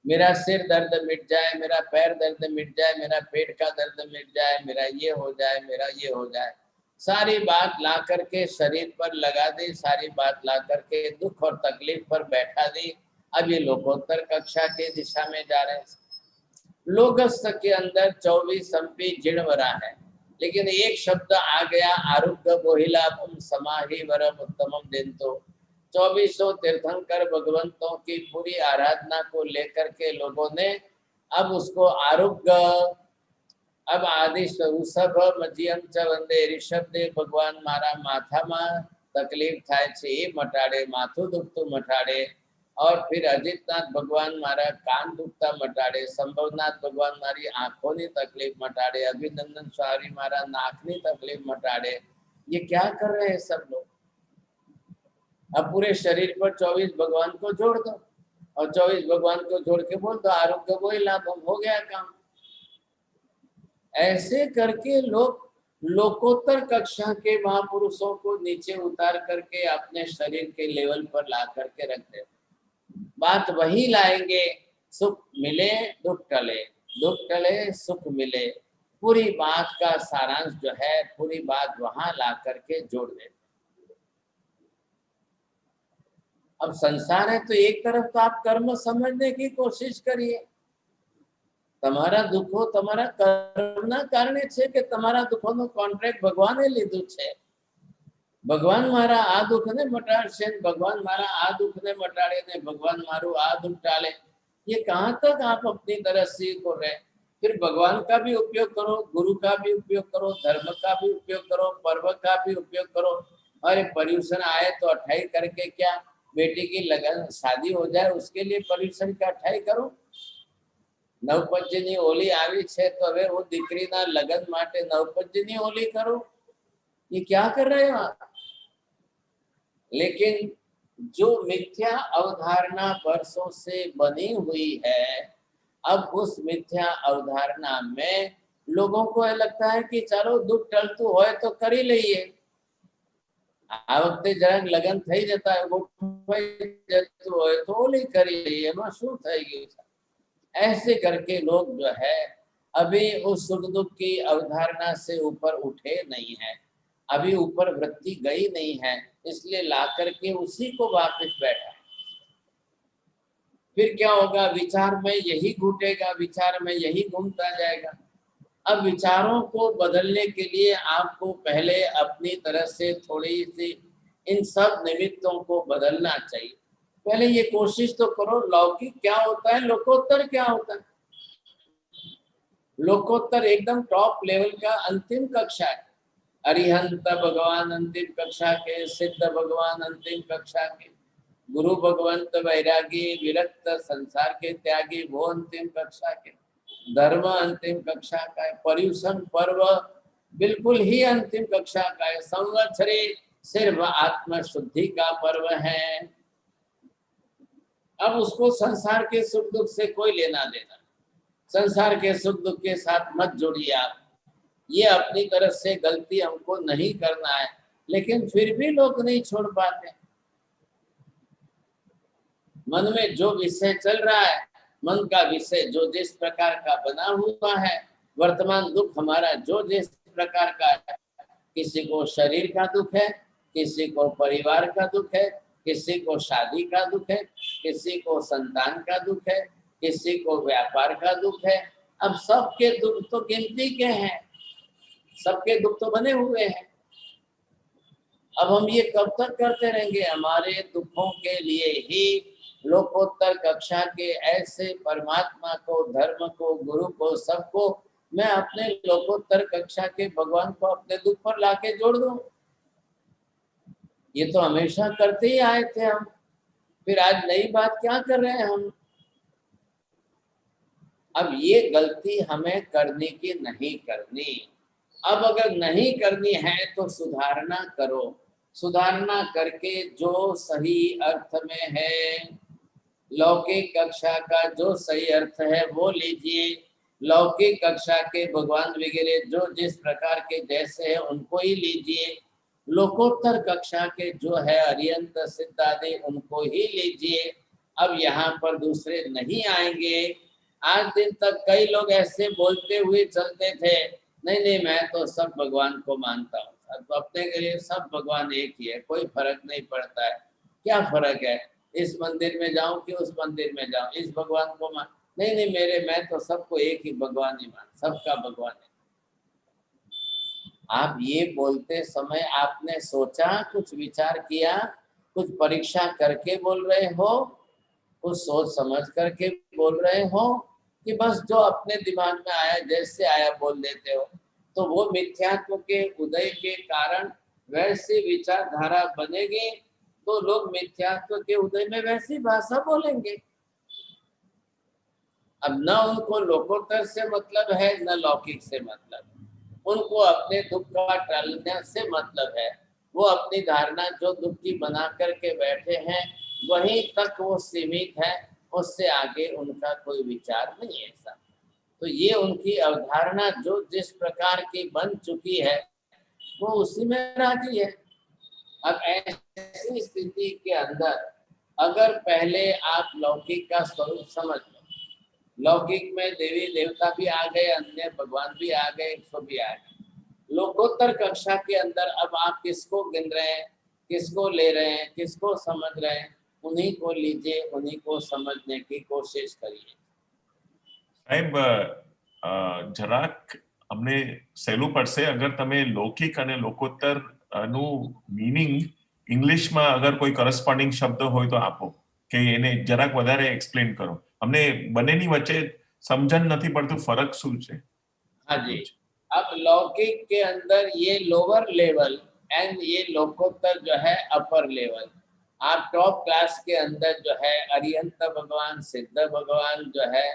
मेरा सिर दर्द मिट जाए, मेरा पैर दर्द मिट जाए, मेरा पेट का दर्द मिट जाए, मेरा ये हो जाए, मेरा ये हो जाए, सारी बात ला करके शरीर पर लगा दी, सारी बात ला करके दुख और तकलीफ पर बैठा दी। अब ये लोकोत्तर कक्षा के दिशा में जा रहे हैं। लोकस्थ के अंदर 24 संपी जिणवरा है, लेकिन एक शब्द आ गया आरुग्य बोहिला समाहि वरम उत्तमम दिन। तो 2400 तीर्थंकर भगवंतों की पूरी आराधना को लेकर के लोगों ने अब उसको आरुग्य, अब आदि सब मजियम च वंदे ऋषभ देव भगवान मारा माथा में तकलीफ थाय छे ए मटाड़े, माथुं दुखતું मटाड़े, और फिर अजितनाथ भगवान मारा कान दुखता मटाड़े, संभवनाथ भगवान मारी आंखों की तकलीफ मटाड़े, अभिनंदन स्वामी मारा नाक की तकलीफ मटाड़े। ये क्या कर रहे हैं सब लोग? अब पूरे शरीर पर 24 भगवान को जोड़ दो और 24 भगवान को जोड़ के बोल दो आरोग्य को ही लाभ, हो गया काम। ऐसे करके लोग लोकोत्तर कक्षा के महापुरुषों को नीचे उतार करके अपने शरीर के लेवल पर ला करके रख देते। बात वही लाएंगे, सुख मिले दुख टले, दुख टले सुख मिले, पूरी बात का सारांश जो है पूरी बात वहां ला करके जोड़ देते। अब संसार है तो एक तरफ तो आप कर्म समझने की कोशिश करिए। તમારા દુખો તમારા કર્મના કારણે છે કે તમારા દુખોનો કોન્ટ્રાક્ટ ભગવાને લીધું છે? ભગવાન મારા આ દુખને મટાડશે, ભગવાન મારા આ દુખને મટાડે ને ભગવાન મારું આ દુખ टाले, ये कहाँ तक आप अपनी तरह से कर रहे हैं? फिर भगवान का भी उपयोग करो, गुरु का भी उपयोग करो, धर्म का भी उपयोग करो, पर्व का भी उपयोग करो। अरे पर्यूषण आए तो अठाई करके क्या बेटी की लगन शादी हो जाए उसके लिए पर्यूषण का अठाई करो। नवपंचनी होली આવી છે तो હવે वो દીકરીના લગ્ન માટે નવપંચની હોલી करो। ये क्या कर रहे हो आप? लेकिन जो मिथ्या अवधारणा वर्षों से बनी हुई है, अब उस मिथ्या अवधारणा में लोगों को लगता है कि चलो दुख टलतु होय तो करी लईए। आ वखते જરાક લગન થઈ જતા હોય, ગોઠવાઈ જતું હોય તો ઓલી કરી લઈએ, એમાં શું થઈ ગયું છે? ऐसे करके लोग जो है अभी उस सुख दुख की अवधारणा से ऊपर उठे नहीं है, अभी ऊपर वृत्ति गई नहीं है, इसलिए ला करके उसी को वापस बैठा। फिर क्या होगा? विचार में यही घुटेगा, विचार में यही घूमता जाएगा। अब विचारों को बदलने के लिए आपको पहले अपनी तरफ से थोड़ी सी इन सब निमित्तों को बदलना चाहिए। पहले ये कोशिश तो करो, लौकिक क्या होता है, लोकोत्तर क्या होता है। लोकोत्तर एकदम टॉप लेवल का अंतिम कक्षा है। अरिहंत भगवान अंतिम कक्षा के, सिद्ध भगवान अंतिम कक्षा के, गुरु भगवंत वैरागी विरक्त संसार के त्यागी वो अंतिम कक्षा के, धर्म अंतिम कक्षा का है, पर्यूषण पर्व बिल्कुल ही अंतिम कक्षा का है, संवत्सरी सिर्फ आत्म शुद्धि का पर्व है। अब उसको संसार के सुख दुख से कोई लेना देना। संसार के सुख दुख के साथ मत जोड़िए आप। ये अपनी तरफ से गलती हमको नहीं करना है, लेकिन फिर भी लोग नहीं छोड़ पाते। मन में जो विषय चल रहा है, मन का विषय जो जिस प्रकार का बना हुआ है, वर्तमान दुख हमारा जो जिस प्रकार का है, किसी को शरीर का दुख है, किसी को परिवार का दुख है, किसी को शादी का दुख है, किसी को संतान का दुख है, किसी को व्यापार का दुख है। अब सबके दुख तो गिनती के हैं, सबके दुख तो बने हुए हैं। अब हम ये कब तक करते रहेंगे? हमारे दुखों के लिए ही लोकोत्तर कक्षा के ऐसे परमात्मा को, धर्म को, गुरु को, सबको मैं अपने लोकोत्तर कक्षा के भगवान को अपने दुख पर लाके जोड़ दूं। ये तो हमेशा करते ही आए थे हम, फिर आज नई बात क्या कर रहे हैं हम? अब ये गलती हमें करने की नहीं करनी। अब अगर नहीं करनी है तो सुधारना करो, सुधारना करके जो सही अर्थ में है, लौकिक कक्षा का जो सही अर्थ है वो लीजिए, लौकिक कक्षा के भगवान वगैरह जो जिस प्रकार के जैसे है उनको ही लीजिए, लोकोत्तर कक्षा के जो है अरियंत सिद्ध आदि उनको ही लीजिए। अब यहाँ पर दूसरे नहीं आएंगे। आज दिन तक कई लोग ऐसे बोलते हुए चलते थे, नहीं नहीं मैं तो सब भगवान को मानता हूँ, तो अपने के लिए सब भगवान एक ही है, कोई फर्क नहीं पड़ता है। क्या फर्क है, इस मंदिर में जाऊं कि उस मंदिर में जाऊं, इस भगवान को मान, नहीं नहीं मैं तो सबको एक ही भगवान ही मान, सबका भगवान है। आप ये बोलते समय आपने सोचा, कुछ विचार किया, कुछ परीक्षा करके बोल रहे हो, कुछ सोच समझ करके बोल रहे हो, कि बस जो अपने दिमाग में आया जैसे आया बोल देते हो? तो वो मिथ्यात्व के उदय के कारण वैसी विचारधारा बनेगी तो लोग मिथ्यात्व के उदय में वैसी भाषा बोलेंगे। अब न उनको लोकोत्तर से मतलब है, न लौकिक से मतलब, उनको अपने दुख का टालने से मतलब है। वो अपनी धारणा जो दुख की बना करके बैठे हैं वहीं तक वो सीमित है, उससे आगे उनका कोई विचार नहीं है ऐसा। तो ये उनकी अवधारणा जो जिस प्रकार की बन चुकी है वो उसी में राजी है। अब ऐसी स्थिति के अंदर अगर पहले आप लौकिक का स्वरूप समझ लो, लौकिक में देवी देवता भी आ गए, अन्य भगवान भी आ गए, सब भी आ गए, लोकोत्तर कक्षा के अंदर अब आप किसको गिन रहे हैं, किसको ले रहे हैं, किसको समझ रहे हैं? उन्हीं को लीजिए, उन्हीं को समझने की कोशिश करिए। સાહેબ જરાક અમને સહેલું પડશે અગર તમે લૌકિક અને લોકોત્તર નું મીનિંગ ઇંગ્લિશમાં અગર કોઈ કરસ્પોન્ડિંગ શબ્દ હોય તો આપો, કે એને જરાક વધારે એક્સપ્લેન કરો। અમને બંનેની વચ્ચે સમજણ નથી પડતું, ફરક શું છે? हाँ जी, अब लौकिक के अंदर ये लोअर लेवल एंड ये लोकोत्तर जो है अपर लेवल। आप टॉप क्लास के अंदर जो है अरिहंत भगवान, सिद्ध भगवान जो है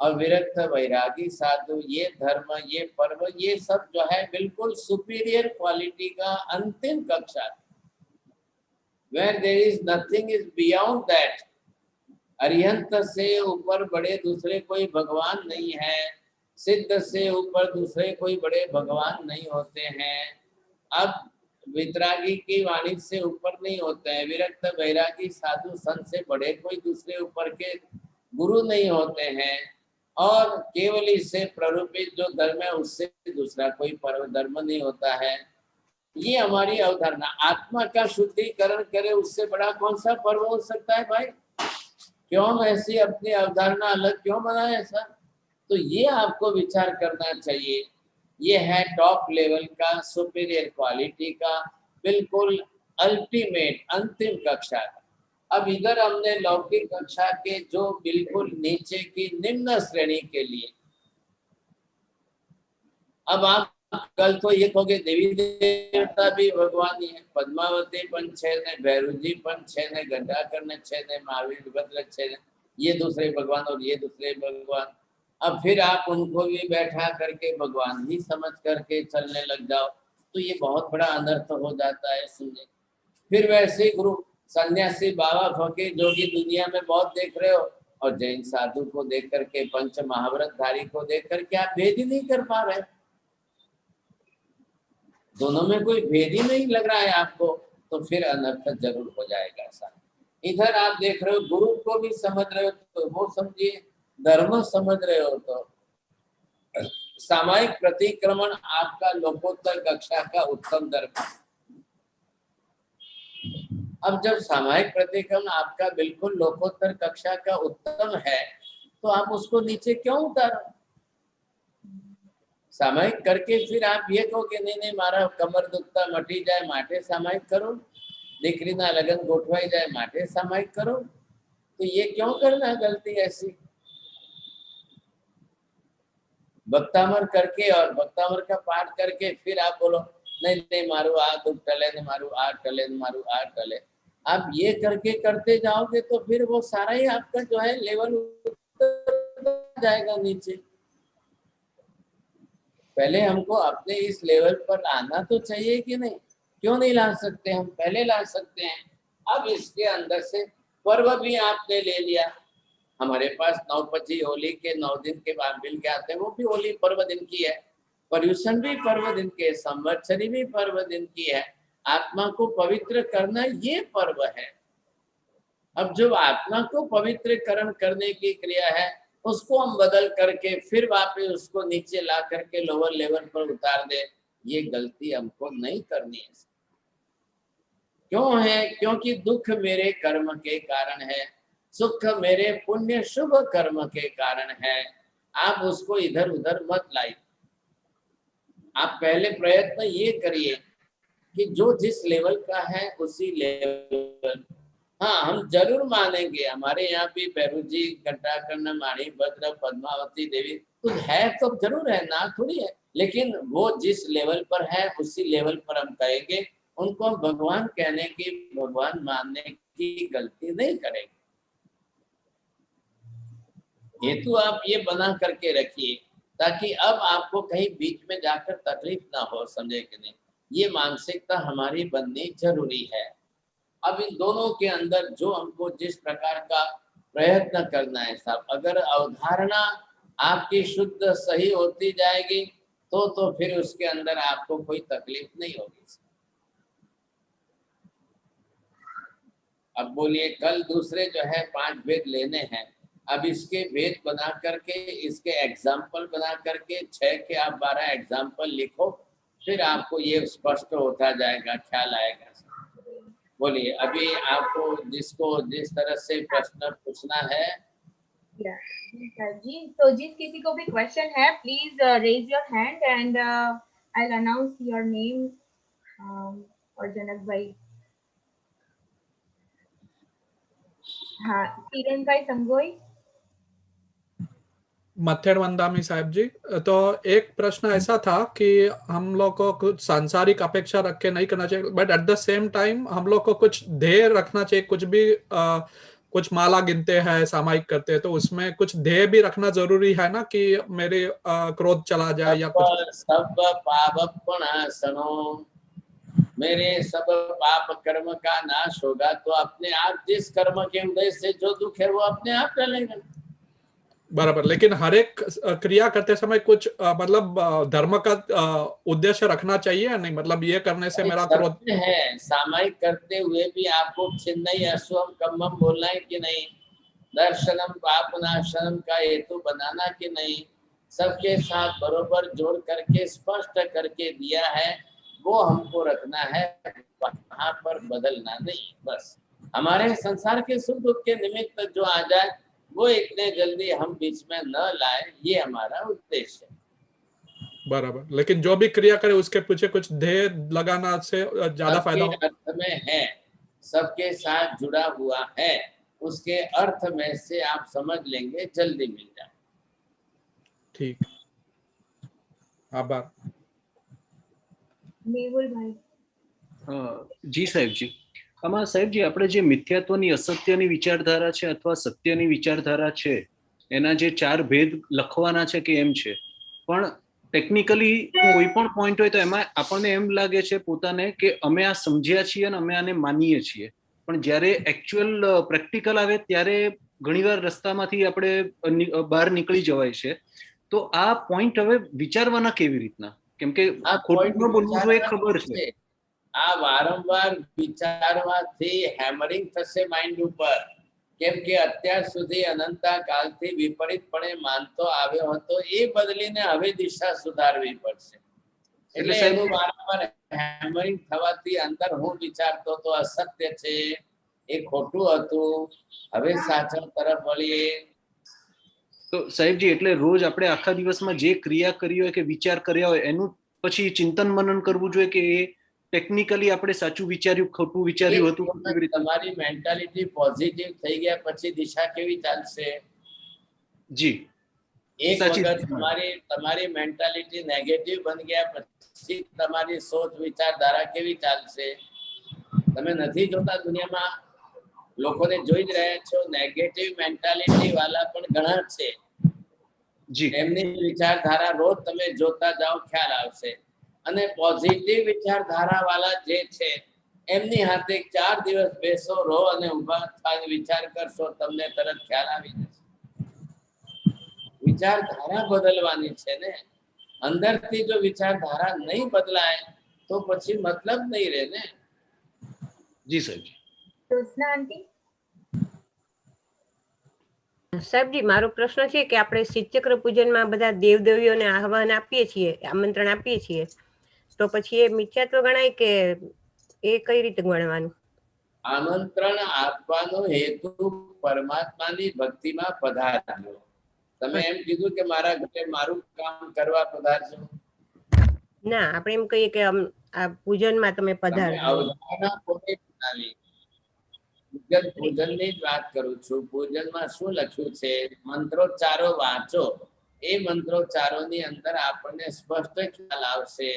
और विरक्त वैरागी साधु, ये धर्म, ये पर्व, ये सब जो है बिल्कुल सुपीरियर क्वालिटी का अंतिम कक्षा, where there is nothing is beyond that. Arihant से ऊपर बड़े दूसरे कोई भगवान नहीं है, सिद्ध से ऊपर दूसरे कोई बड़े भगवान नहीं होते हैं। अब वितरागी की वाणी से ऊपर नहीं होते हैं, विरक्त वैरागी साधु संत से बड़े कोई दूसरे ऊपर के गुरु नहीं होते हैं, और केवल इससे प्ररूपित जो धर्म है उससे दूसरा कोई पर्व धर्म नहीं होता है। ये हमारी अवधारणा। आत्मा का शुद्धिकरण करे उससे बड़ा कौन सा पर्व हो सकता है भाई? क्यों हम ऐसी अपनी अवधारणा अलग क्यों बनाए ऐसा? तो ये आपको विचार करना चाहिए। ये है टॉप लेवल का, सुपीरियर क्वालिटी का, बिल्कुल अल्टीमेट अंतिम कक्षा का। अब इधर हमने लौकिक कक्षा के जो बिल्कुल नीचे की निम्न श्रेणी के लिए, अब आप कल तो ये कहोगे देवी देवता भी भगवान ही है, पद्मावती पण छे ने, भैरूजी पण छे ने, गंडाकर ने छे ने, महावीर भद्र छे ने, ये दूसरे भगवान और ये दूसरे भगवान। अब फिर आप उनको भी बैठा करके भगवान ही समझ करके चलने लग जाओ तो ये बहुत बड़ा अनर्थ हो जाता है। सुनिए, फिर वैसे गुरु सन्यासी बाबा फकीर जोगी दुनिया में बहुत देख रहे हो, और जैन साधु को देख करके, पंच महाव्रतधारी को देख करके आप भेद ही नहीं कर पा रहे। दोनों में कोई भेद ही नहीं लग रहा है आपको, तो फिर अनर्थ जरूर हो जाएगा ऐसा। इधर आप देख रहे हो गुरु को भी समझ रहे हो तो वो समझिए, धर्म समझ रहे हो तो सामायिक प्रतिक्रमण आपका लोकोत्तर कक्षा का उत्तम धर्म। अब जब सामायिक प्रतिक्रमण आपका बिल्कुल लोकोत्तर कक्षा का उत्तम है तो आप उसको नीचे क्यों उतारो? सामायिक करके फिर आप ये कहो कि नहीं मारा कमर दुखता मटी जाए माटे सामायिक करो, दीकरीना लगन गोठवाई जाए माटे सामायिक करो, तो ये क्यों करना गलती ऐसी? भक्तामर करके और भक्तामर का पाठ करके फिर आप बोलो नहीं मारू आ दुख टले, न मारू आ टले, न मारू आ टले। आप ये करके करते जाओगे तो फिर वो सारा ही आपका जो है लेवल उतर जाएगा नीचे। पहले हमको अपने इस लेवल पर आना तो चाहिए कि नहीं? क्यों नहीं ला सकते? हम पहले ला सकते हैं। अब इसके अंदर से पर्व भी आपने ले लिया। हमारे पास 9/25 होली के 9 दिन के बाद मिल के आते हैं, वो भी होली पर्व दिन की है, पर्यूषण भी पर्व दिन के, संवत्सरी भी पर्व दिन की है। आत्मा को पवित्र करना ये पर्व है। अब जो आत्मा को पवित्रकरण करने की क्रिया है उसको हम बदल करके फिर वापस उसको नीचे ला करके लोअर लेवल पर उतार दे, ये गलती हमको नहीं करनी है। क्यों है? क्योंकि दुख मेरे कर्म के कारण है, सुख मेरे पुण्य शुभ कर्म के कारण है। आप उसको इधर उधर मत लाइए। आप पहले प्रयत्न ये करिए कि जो जिस लेवल का है उसी लेवल। हाँ, हम जरूर मानेंगे, हमारे यहाँ भी भैरू जी, घंटाकर्ण, माणी भद्र, पद्मावती देवी तो है, तो जरूर है, ना थोड़ी है, लेकिन वो जिस लेवल पर है उसी लेवल पर हम कहेंगे। उनको हम भगवान कहने की, भगवान मानने की गलती नहीं करेंगे। हेतु आप ये बना करके रखिए ताकि अब आपको कहीं बीच में जाकर तकलीफ ना हो, समझे कि नहीं? ये मानसिकता हमारी बननी जरूरी है। अब इन दोनों के अंदर जो हमको जिस प्रकार का प्रयत्न करना है साहब, अगर अवधारणा आपकी शुद्ध सही होती जाएगी तो फिर उसके अंदर आपको कोई तकलीफ नहीं होगी। अब बोलिए, कल दूसरे जो है 5 भेद लेने हैं, अब इसके भेद बना करके, इसके एग्जाम्पल बना करके 6 के आप 12 एग्जाम्पल लिखो, फिर आपको ये स्पष्ट होता जाएगा, ख्याल आएगा। बोलिए, अभी आपको जिसको जिस तरह से प्रश्न पूछना है। जी, तो जिस किसी को भी क्वेश्चन है please raise your hand and I will announce your name. और जनक भाई, हाँ, किरण भाई संगोई। मथेड़ वंदामी साहब जी, तो एक प्रश्न ऐसा था कि हम लोग को कुछ सांसारिक अपेक्षा रख के नहीं करना चाहिए, but at the same time हम लोग को कुछ ध्येय रखना चाहिए। कुछ भी कुछ माला गिनते हैं, सामायिक करते हैं, तो उसमें कुछ ध्येय भी रखना जरूरी है ना कि मेरे क्रोध चला जाए या कुछ। सब पापनाशनो, मेरे सब पाप कर्म का नाश होगा, तो अपने आप जिस कर्म के उदय से जो दुख है वो अपने आप टलेगा। बराबर, लेकिन हर एक क्रिया करते समय कुछ मतलब धर्म का उद्देश्य रखना चाहिए या नहीं? मतलब ये करने से मेरा क्रोध है। सामायिक करते हुए भी आपको छिन्नई अश्वम कम्मम बोलना है कि नहीं? दर्शनम पापनाशनम का हेतु बनाना कि नहीं? सबके साथ बरोबर जोड़ करके स्पष्ट करके दिया है, वो हमको रखना है, वहां पर बदलना नहीं। बस हमारे संसार के सुख दुख के निमित्त जो आ जाए वो इतने जल्दी हम बीच में न लाए, ये हमारा उद्देश्य है। बराबर, लेकिन जो भी क्रिया करे उसके पीछे कुछ ध्येय लगाना से ज्यादा फायदा अर्थ में है, सबके साथ जुड़ा हुआ है, उसके अर्थ में से आप समझ लेंगे, जल्दी मिल जाए। ठीक, आभार। मेहुल भाई। जी साहेब जी, આમાં સાહેબજી આપણે જે મિથ્યાત્વની અસત્યની વિચારધારા છે અથવા સત્યની વિચારધારા છે, એના જે 4 ભેદ લખવાના છે કે એમ છે, પણ ટેકનિકલી કોઈ પણ પોઈન્ટ હોય તો એમાં આપણને એમ લાગે છે પોતાને કે અમે આ સમજ્યા છીએ અને અમે આને માનીએ છીએ, પણ જ્યારે એક્ચ્યુઅલ પ્રેક્ટિકલ આવે ત્યારે ઘણીવાર રસ્તામાંથી આપણે બહાર નીકળી જવાય છે. તો આ પોઈન્ટ હવે વિચારવાના કેવી રીતના? કેમ કે ખોટું ન બોલવું તો એ ખબર છે. આ વારંવાર વિચારવાથી હેમરિંગ થશે માઇન્ડ ઉપર. કેમ કે અત્યાર સુધી અનંતા કાલથી વિપરીતપણે માનતો આવ્યો હતો, એ બદલીને હવે દિશા સુધારવી પડશે. એટલે એનું વારંવાર હેમરિંગ થવાથી અંદર હું વિચારતો તો અસત્ય છે, એ ખોટું હતું, હવે સાચા તરફ વળીએ. તો સાહેબજી, એટલે રોજ આપણે આખા દિવસમાં જે ક્રિયા કરી હોય કે વિચાર કર્યા હોય એનું પછી ચિંતન મનન કરવું જોઈએ કે એ ટેકનિકલી આપણે સાચું વિચાર્યું ખોટું વિચાર્યું હતું. તમારી મેન્ટાલિટી પોઝિટિવ થઈ ગયા પછી દિશા કેવી ચાલશે? જી, એક વખત તમારી મેન્ટાલિટી નેગેટિવ બની ગયા પછી તમારી સોચ વિચારધારા કેવી ચાલશે? તમે નથી જોતા દુનિયામાં લોકોને જોઈ જ રહ્યા છો, નેગેટિવ મેન્ટાલિટી વાળા પણ ઘણા છે. એમની વિચારધારા રોજ તમે જોતા જાઓ, ખ્યાલ આવશે. અને પોઝિટિવ વિચારધારા વાળા જે છે એમની હાથે 4 દિવસ બેસો, રહો અને ઉભા થઈને વિચાર કરશો, તમને તરત ખ્યાલ આવી જશે. વિચારધારા બદલવાની છે ને. અંદરથી જો વિચારધારા નહીં બદલાય તો પછી મતલબ નહીં રહે ને. જી સાહેબ. સાહેબજી, મારો પ્રશ્ન છે કે આપણે શ્રીચક્ર પૂજનમાં બધા દેવદેવીઓને આહવાન આપીએ છીએ, આમંત્રણ આપીએ છીએ, તો પછી એ મિથ્યાત્વ ગણાય કે એ કઈ રીતે ગણવાનું? આમંત્રણ આપવાનો હેતુ પરમાત્માની ભક્તિમાં પધારજો. તમે એમ કીધું કે મારા ઘરે મારું કામ કરવા પધારજો. ના, આપણે એમ કહીએ કે આ પૂજનમાં તમે પધારજો. પૂજનની જ વાત કરું છું. પૂજનમાં શું લખ્યું છે? મંત્રોચ્ચારો વાંચો. એ મંત્રોચ્ચારોની અંદર આપણને સ્પષ્ટ ખ્યાલ આવશે.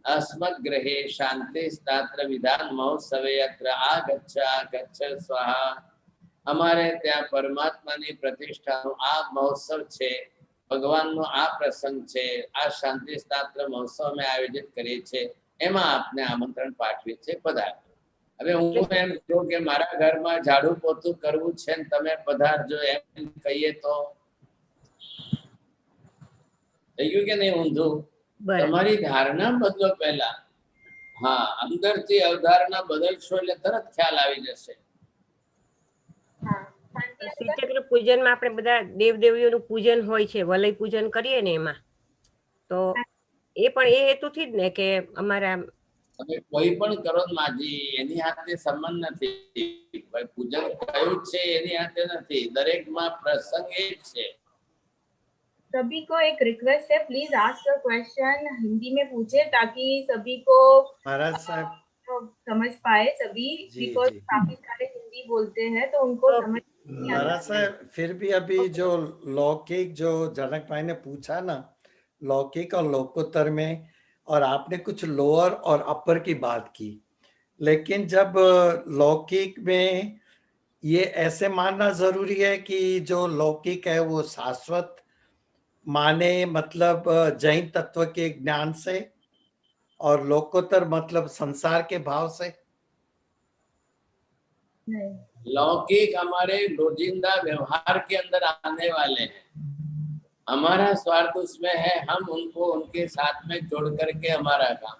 અસ્મદ્ગ્રહે શાંતિ સ્નાત્ર વિધાન મહોત્સવે અત્ર આગચ્છ આગચ્છ સ્વાહા. અમારે ત્યાં પરમાત્માની પ્રતિષ્ઠાનો આ મહોત્સવ છે, ભગવાનનો આ પ્રસંગ છે, આ શાંતિ સ્નાત્ર મહોત્સવ અમે આયોજિત કરીએ છીએ, એમાં આપને આમંત્રણ પાઠવીએ છીએ, પધારજો. હવે હું એમ કહું કે મારા ઘરમાં ઝાડુ પોતું કરવું છે ને તમે પધારજો એમ કહીએ તો થઈ ગયું કે નહીં ઊંધું? તમારી ધારણા બદલો પહેલા. હા, અંદરથી અવધારણા બદલશો એટલે તરત ખ્યાલ આવી જશે. શ્રીચક્ર પૂજનમાં આપણે બધા દેવદેવીઓનું પૂજન હોય છે, વલય પૂજન કરીએ ને એમાં, તો એ પણ એ હેતુથી જ ને કે અમારા તમે કોઈ પણ કરો માજી, એની હાથે સંબંધ નથી. પૂજન કયું છે એની હાથે નથી, દરેકમાં પ્રસંગ એ જ છે. सभी को एक रिक्वेस्ट है, please ask a question Hindi में पूछे ताकि सभी को महाराज साहब समझ पाए सभी, बिकॉज काफी सारे हिंदी बोलते हैं तो उनको समझ महाराज साहब फिर भी अभी जो लौकिक जो जनक भाई ने पूछा ना, लौकिक और लोकोत्तर में, और आपने कुछ लोअर और अपर की बात की, लेकिन जब लौकिक में ये ऐसे मानना जरूरी है कि जो लौकिक है वो शाश्वत माने, मतलब जैन तत्व के ज्ञान से, और लोकोत्तर मतलब संसार के भाव से? लौकिक हमारे रोजिंदा व्यवहार के अंदर आने वाले हैं, हमारा स्वार्थ उसमें है, हम उनको उनके साथ में जोड़ करके हमारा काम।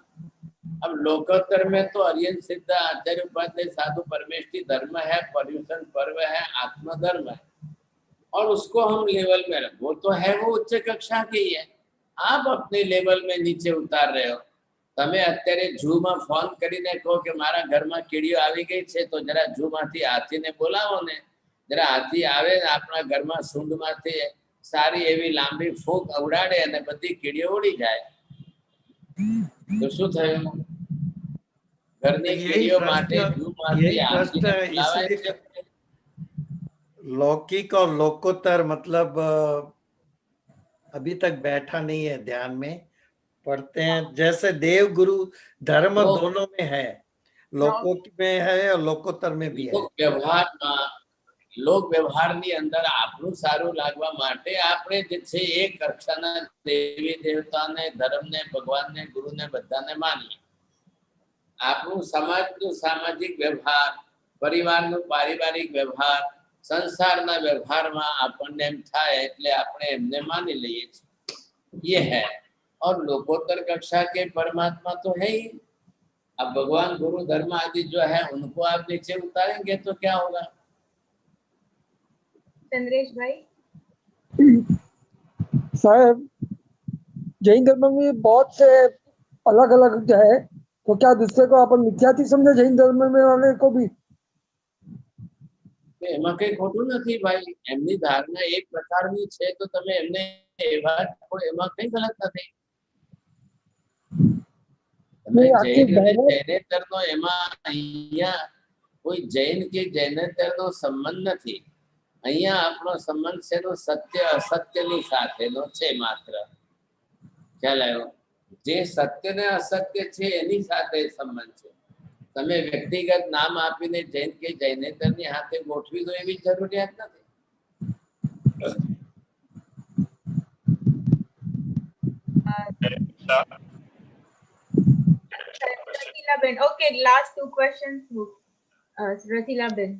अब लोकोत्तर में तो अरियन सिद्ध आचार्य उपाध्याय साधु परमेष्ठी धर्म है, पर्यूषण पर्व है, आत्मधर्म है, और उसको हम लेवल में रख, वो तो है, वो उच्च कक्षा की है, आप अपने लेवल में नीचे उतार रहे हो. તમે અત્યારે ઝૂમાં ફોન કરીને કહો કે મારા ઘરમાં કીડીઓ આવી ગઈ છે તો જરા ઝૂમાંથી હાથીને બોલાવો ને, જરા હાથી આવે ને આપણા ઘરમાં સૂંઢમાંથી સારી એવી લાંબી ફૂંક ઉડાડે અને બધી કીડીઓ ઉડી જાય તો શું થયું? ઘરની કીડીઓ માટે ઝૂમાંથી હાથીને બોલાવાય છે. लौकिक और लोकोत्तर मतलब अभी तक बैठा नहीं है, ध्यान में पढ़ते हैं. जैसे देव गुरु धर्म दोनों में है, लोकोक में है और लोकोत्तर में भी है. લોક વ્યવહારની અંદર આપણું સારું લાગવા માટે આપણે જે છે એક કક્ષાના દેવી દેવતાને, ધર્મને, ભગવાનને, ગુરુને બધાને માનીએ. આપણું સમાજનું સામાજિક વ્યવહાર, પરિવારનું પારિવારિક વ્યવહાર, संसाરના व्यवहाરમાં આપણને એમ થાય એટલે આપણે એમને માની લઈએ છીએ, ये है। और लोकोत्तर कक्षा के परमात्मा तो है ही। अब भगवान गुरु धर्म आदि जो है उनको आप नीचे उतारेंगे तो क्या होगा? चंद्रेश भाई। साहब, जैन धर्म में बहुत से अलग अलग है, तो क्या दूसरे को अपन मिथ्याથી समझे जैन धर्म में वाले को भी? એમાં કઈ ખોટું નથી ભાઈ, એમની ધારણા એક પ્રકારની છે તો તમે એમને એવા એમાં કઈ ગલત નથી। તમે જૈનેતરનો એમાં અહીંયા કોઈ જૈન કે જૈનેતરનો સંબંધ નથી। અહીંયા આપણો સંબંધ છે તો સત્ય અસત્યની સાથેનો છે માત્ર। ખ્યાલ આવ્યો? જે સત્ય ને અસત્ય છે એની સાથે સંબંધ છે। તમે વ્યક્તિગત નામ આપીને જૈન કે જૈનેતરની હાથે ગોઠવી દો એવી જરૂરિયાત નથી। રતિલાબેન, okay, last two questions. રતિલાબેન।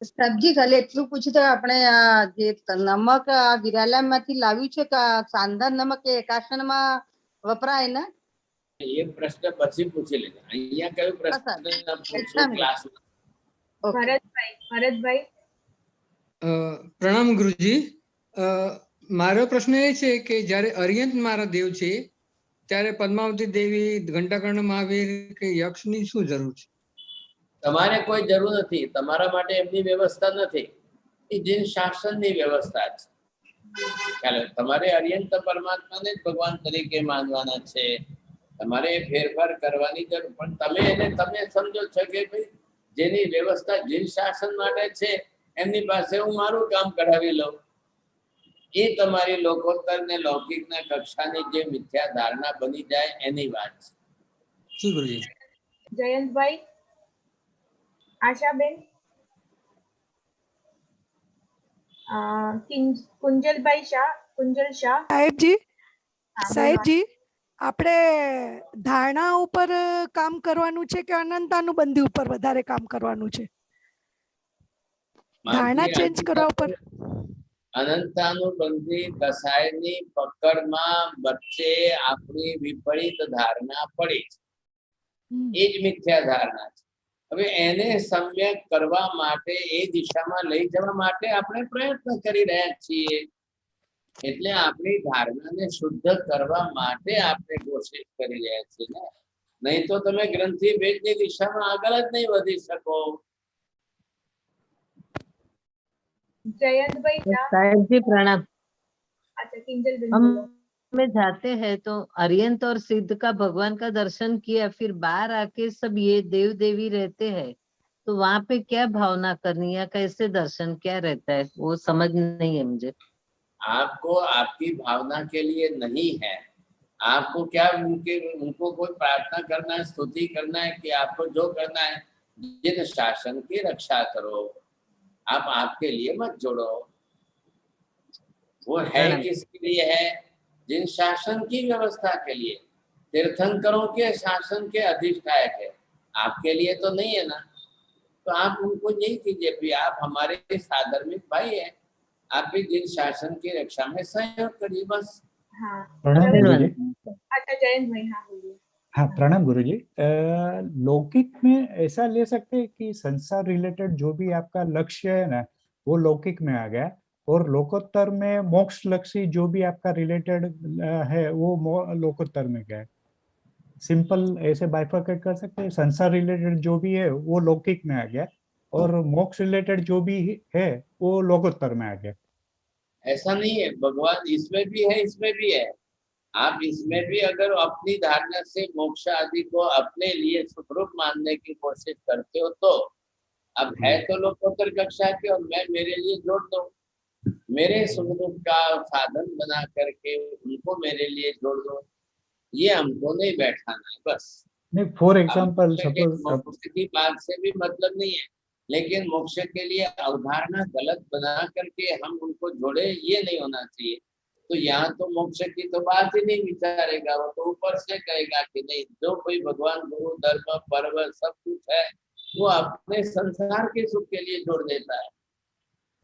સાહેબજી ખાલી એટલું પૂછ્યું તો આપણે આ જે નમક વિરાલામાંથી લાવ્યું છે કે સાંધાર નમક એ એકાસનમાં વપરાય ને? ये प्रश्न પછી પૂછી લેજો। અહીંયા કયો પ્રશ્ન પૂછો ક્લાસમાં? ભરતભાઈ। પ્રણામ ગુરુજી। મારો પ્રશ્ન એ છે કે જ્યારે અરિયંત મારા દેવ છે ત્યારે પદ્માવતી દેવી, ઘંટાકર્ણ મહાવીર કે યક્ષની શું જરૂર છે? તમારે કોઈ જરૂર નથી, તમારા માટે એમની વ્યવસ્થા નથી, એ જીન શાસનની વ્યવસ્થા છે। ખ્યાલ? તમારે અરિયંત પરમાત્માને જ ભગવાન તરીકે માનવાના છે, તમારે ફેરફાર કરવાની જરૂર, પણ તમે એને તમે સમજો છો કે ભાઈ જેની વ્યવસ્થા જીન શાસન માટે છે એમની પાસે હું મારું કામ કઢાવી લઉં। એ તમારી લોકોત્તર ને લૌકિકના કક્ષાની જે મિથ્યા ધારણા બની જાય એની વાત છે। જી ગુરુજી। જયંતભાઈ। આશાબેન। કુંજલભાઈ શાહ, કુંજલ શાહ। સાહેબજી આપણે ધારણા ઉપર કામ કરવાનું છે કે અનંતાનુબંધી ઉપર વધારે કામ કરવાનું છે? ધારણા ચેન્જ કરવા ઉપર? અનંતાનુબંધી કસાયની પકડમાં વચ્ચે આપણી વિપરીત ધારણા પડી છે, એ જ મિથ્યા ધારણા છે। હવે એને સમ્યક કરવા માટે એ દિશામાં લઈ જવા માટે આપણે પ્રયત્ન કરી રહ્યા છીએ। એટલે આપણી ધારણાને શુદ્ધ કરવા માટે આપણે કોશિશ કરી રહ્યા છીએ ને, નહીં તો તમે ગ્રંથિ ભેદની દિશામાં આગળ જ નહીં વધી શકો। जयंत भाई। साहिब जी प्रणाम। अच्छा, किंजल हम में जाते हैं तो अरियंत और सिद्ध का भगवान का दर्शन किया, फिर बाहर आके सब ये देव देवी रहते हैं, तो वहाँ पे क्या भावना करनी है, कैसे दर्शन क्या रहता है, वो समझ नहीं है मुझे। आपको आपकी भावना के लिए नहीं है, आपको क्या उनको कोई प्रार्थना करना है, स्तुति करना है कि आपको जो करना है जिन शासन की रक्षा करो, आप आपके लिए मत जोड़ो। वो है किसके लिए है? जिन शासन की व्यवस्था के लिए। तीर्थंकरों के शासन के अधिष्ठायक है, आपके लिए तो नहीं है ना। तो आप उनको यही कीजिए भी आप हमारे साधर्मिक भाई हैं, आप भी जिन शासन की रक्षा में सहयोग करिए बस। हाँ। प्रणाम गुरुजी। अच्छा जयंत भाई। हाँ बोलिए। हाँ प्रणाम गुरुजी। लौकिक में ऐसा ले सकते हैं कि संसार रिलेटेड जो भी आपका लक्ष्य है ना वो लौकिक में आ गया, और लोकोत्तर में मोक्ष लक्ष्य जो भी आपका रिलेटेड है वो लोकोत्तर में गया। सिंपल ऐसे बाइफरकेट कर सकते हैं, संसार रिलेटेड जो भी है वो लौकिक में आ गया और मोक्ष रिलेटेड जो भी है वो लोकोत्तर में आ गया। ऐसा नहीं है, भगवान इसमें भी है इसमें भी है। आप इसमें भी अगर अपनी धारणा से मोक्ष आदि को अपने लिए सुखरूप मानने की कोशिश करते हो तो अब है तो लोकोत्तर कक्षा के, और मैं मेरे लिए जोड़ दो, मेरे सुखरूप का साधन बना करके उनको मेरे लिए जोड़ दो, ये हमको नहीं बैठाना है बस। नहीं, फॉर एग्जांपल मोक्ष की बात से भी मतलब नहीं है, लेकिन मोक्ष के लिए अवधारणा गलत बना करके हम उनको जोड़े, ये नहीं होना चाहिए। तो यहाँ तो मोक्ष की तो बात ही नहीं विचारेगा, वो तो ऊपर से कहेगा कि नहीं जो कोई भगवान गुरु धर्म पर्व सब कुछ है वो अपने संसार के सुख के लिए जोड़ देता है।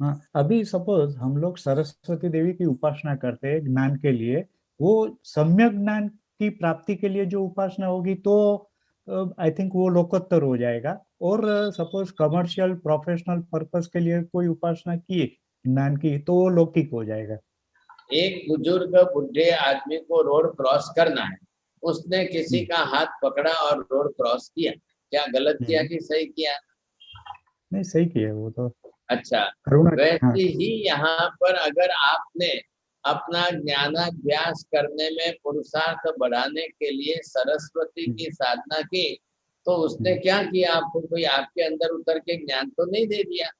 हाँ, अभी सपोज हम लोग सरस्वती देवी की उपासना करते हैं ज्ञान के लिए, वो सम्यक ज्ञान की प्राप्ति के लिए जो उपासना होगी तो आई थिंक वो लोकोत्तर हो जाएगा। और सपोज कमर्शियल प्रोफेशनल पर्पस के लिए कोई उपासना की ज्ञान की तो वो लौकिक हो जाएगा। एक बुजुर्ग बुढ़े आदमी को रोड क्रॉस करना है, उसने किसी का हाथ पकड़ा और रोड क्रॉस किया, क्या गलत किया कि सही किया? नहीं, सही किया वो तो। अच्छा, करुणा। वैसे हाँ। ही यहाँ पर अगर आपने अपना ज्ञानाभ्यास करने में पुरुषार्थ बढ़ाने के लिए सरस्वती की साधना की, तो उसने क्या किया? आपको कोई आपके अंदर उतर के ज्ञान तो नहीं दे दिया,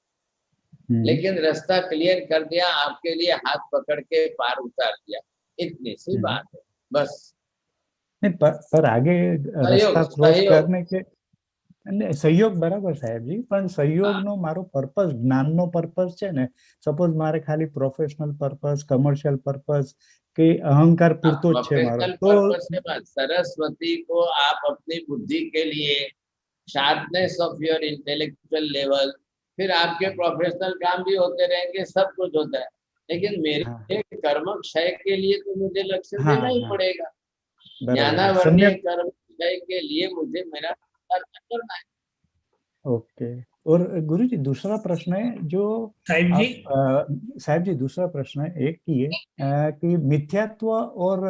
लेकिन रास्ता क्लियर कर दिया, आपके लिए हाथ पकड़ के पार उतार दिया, इतनी सी बात है बस। नहीं, पर आगे सहयोग, रस्ता क्रॉस सहयोग। करने के सहयोग बराबर साहेब जी, પણ સહયોગનો મારો પર્પસ જ્ઞાનનો પર્પસ છે ને, સપોઝ મારે ખાલી પ્રોફેશનલ પર્પસ, કમર્શિયલ પર્પસ કે અહંકાર પૂરતો જ છે મારો, તો पर्पस के बाद सरस्वती को आप अपनी बुद्धि के लिए, sharpness of your intellectual level, फिर आपके प्रोफेशनल काम भी होते रहेंगे, सब कुछ होता है, लेकिन मेरे कर्म क्षय के लिए तो मुझे लक्ष्य देना ही पड़ेगा। ज्ञानावर्णीय कर्म क्षय के लिए मुझे मेरा करना है। ओके। और गुरुजी दूसरा प्रश्न है जो साहब जी दूसरा प्रश्न है एक ही है कि मिथ्यात्व और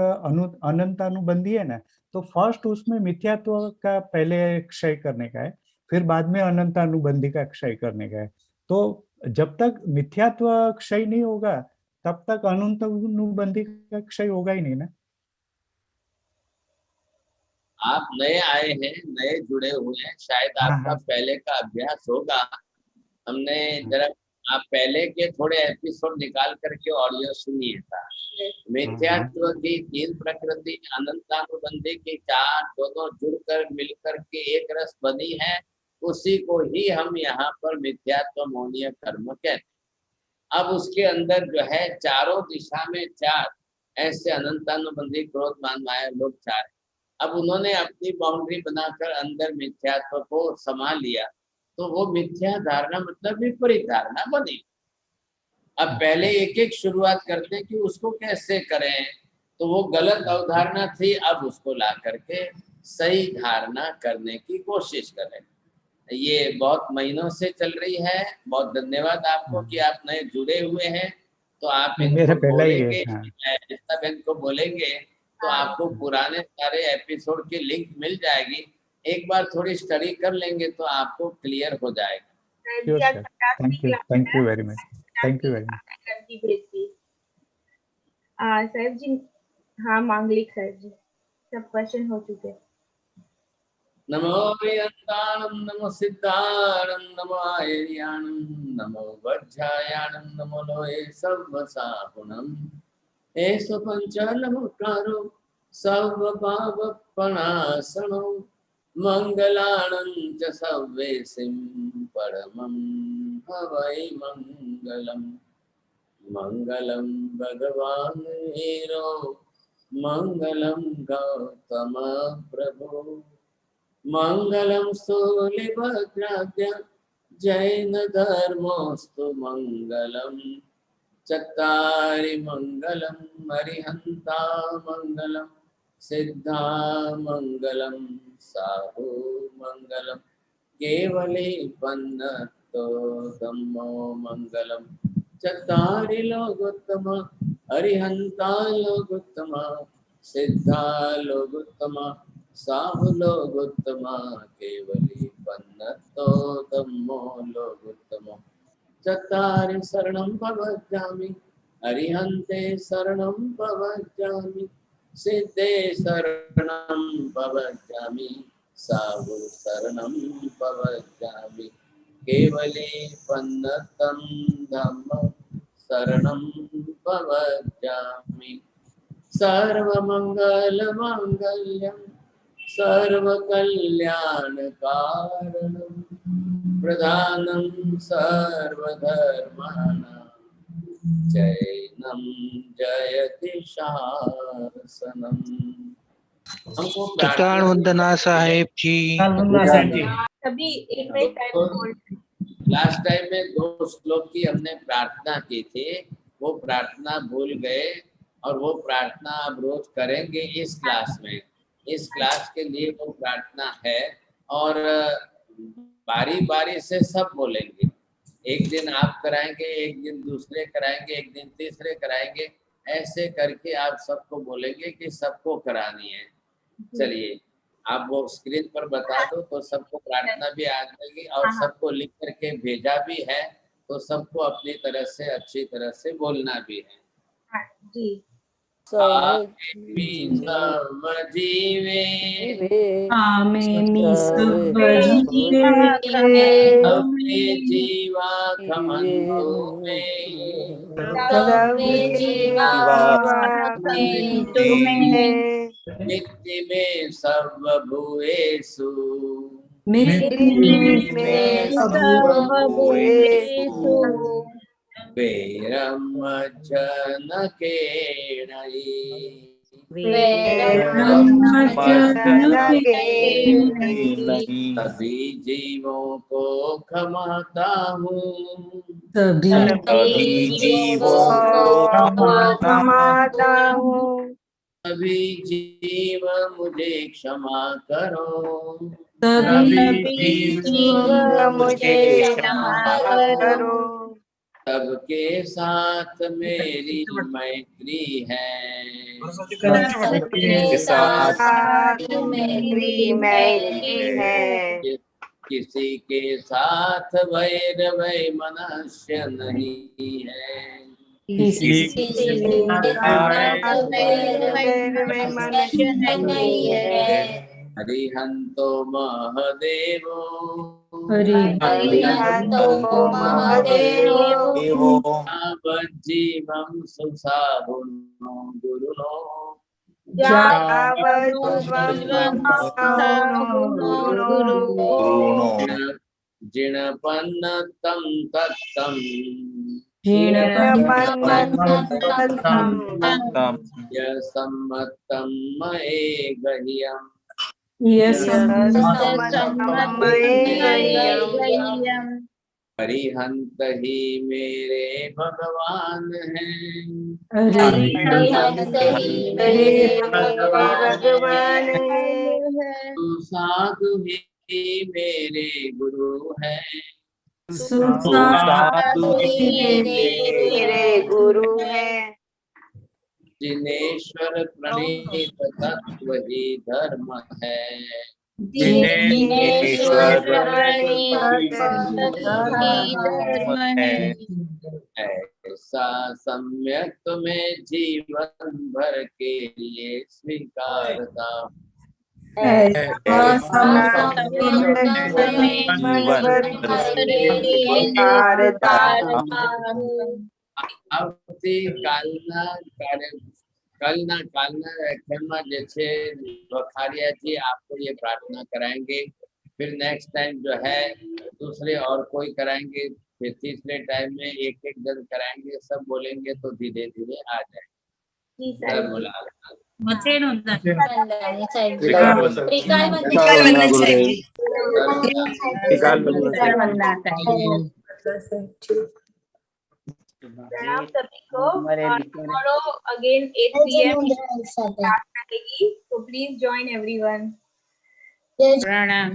अनंतानुबंधी है ना, तो फर्स्ट उसमें मिथ्यात्व का पहले क्षय करने का है, फिर बाद में अनंतानुबंधी का क्षय करने का है। तो जब तक मिथ्यात्व क्षय नहीं होगा तब तक अनंतानुबंधी का क्षय होगा ही नहीं ना। आप नए आए हैं, नए जुड़े हुए हैं, शायद आपका पहले का अभ्यास होगा। हमने जरा आप पहले के थोड़े एपिसोड निकाल करके ऑडियो सुनिए था। मिथ्यात्व की 3 प्रकृति, अनंतानुबंधी की 4, दोनों जुड़कर मिलकर के एक रस बनी है, उसी को ही हम यहाँ पर मिथ्यात्व मौनीय कर्म कहते हैं। अब उसके अंदर जो है चारों दिशा में 4 ऐसे अनंतानुबंधी क्रोध मान माया लोग 4 है। अब उन्होंने अपनी बाउंड्री बनाकर अंदर मिथ्यात्व को संभाल लिया, तो वो मिथ्या धारणा मतलब विपरीत धारणा बनी। अब पहले एक एक शुरुआत करते कि उसको कैसे करें, तो वो गलत अवधारणा थी, अब उसको ला करके सही धारणा करने की कोशिश करें। ये बहुत महीनों से चल रही है। बहुत धन्यवाद आपको कि आप नए जुड़े हुए हैं। तो आप इनको बोलेंगे, जितना बहन को बोलेंगे तो आपको पुराने सारे एपिसोड की लिंक मिल जाएगी। एक बार थोड़ी स्टडी कर लेंगे तो आपको क्लियर हो जाएगा। Thank you very much, thank you very much. साहब जी, हाँ मांगलिक साहब जी, सब क्वेश्चन हो चुके हैं। नमो वेदांताणं नमो सिद्धाणं नमो आयर्याणं नमो वज्रायाणं नमो लोये सर्वसाहुणं एषु पंच नमोकारो सर्वपापप्रणाशनो मंगलाणं च सर्वेसिं परमं हवै मंगलम्। मंगलं भगवान् वीरो मंगलं गौतम प्रभु मंगलं स्थूलिभद्राद्य जैन धर्मोस्तु मंगलम्। चत्तारि मंगलं हरिहंता मंगलं सिद्धा मंगलं साहु मंगलं केवले पन्नतो धम्मो मंगलं। चत्तारि लोकोत्तम हरिहंता लोकोत्तम सिद्धा लोकोत्तम साहु लोकोत्तम केवले पन्नतो धम्मो लोकोत्तम। चत्तारि शरणं प्रवक्ष्यामि हरिहन्ते शरणं प्रवक्ष्यामि सिद्धे शरणं प्रवक्ष्यामि साहु शरणं प्रवक्ष्यामि केवले पन्नतं धम्मं शरणं प्रवक्ष्यामि। सर्वमङ्गलमाङ्गल्यं सर्वकल्याणकारणं प्रधानं सर्वधर्माणां जैनं जयति शासनम्। हमको चितान वंदना साहेब जी। सभी एक ही टाइम बोल। लास्ट टाइम में 2 श्लोक की हमने प्रार्थना की थी, वो प्रार्थना भूल गए और वो प्रार्थना अब रोज करेंगे इस क्लास में। इस क्लास के लिए वो प्रार्थना है और बारी बारी से सब बोलेंगे। एक दिन आप कराएंगे, एक दिन दूसरे कराएंगे, एक दिन तीसरे कराएंगे, ऐसे करके आप सबको बोलेंगे कि सबको करानी है। चलिए आप वो स्क्रीन पर बता दो तो सबको प्रार्थना भी आ जाएगी और सबको लिख करके भेजा भी है, तो सबको अपनी तरह से अच्छी तरह से बोलना भी है। जी। मिट्टी में सर्वभूतेषु सभी जीवों को क्षमाता हूँ, सभी जीवों को क्षमाता हूँ। सभी जीव मुझे क्षमा करो, सभी जीव मुझे क्षमा करो। सबके साथ मेरी मैत्री है, सबके साथ मेरी मैत्री है। किसी के साथ वैर वैमनस्य नहीं है, किसी के साथ वैमनस्य नहीं है। हरिहंतो महदेवो, हरिहंतो महदेवो, यावज्जीवं सुसाधुनो गुरुणो, जिणपन्नतं तत्तं यसम्मतं मये गह्यम्, हरिहंत ही मेरे भगवान हैं, साधु ही मेरे गुरु हैं, साधु मेरे गुरु हैं। जिनेश्वर प्रणीत तत्व ही धर्म है, जिनेश्वर प्रणीत धर्म है। ऐसा सम्यक तुम्हें जीवन भर के लिए स्वीकारता, કાલના વ્યાખ્યાનમાં જે છે વખારિયાજી आपको ये प्रार्थना कराएंगे, फिर नेक्स्ट टाइम जो है दूसरे और कोई कराएंगे, फिर तीसरे टाइम में एक एक जन कराएंगे, सब बोलेंगे तो धीरे धीरे आ जाए। आप सभी को tomorrow again 8 PM क्लास लगेगी, so please join everyone. प्रणाम।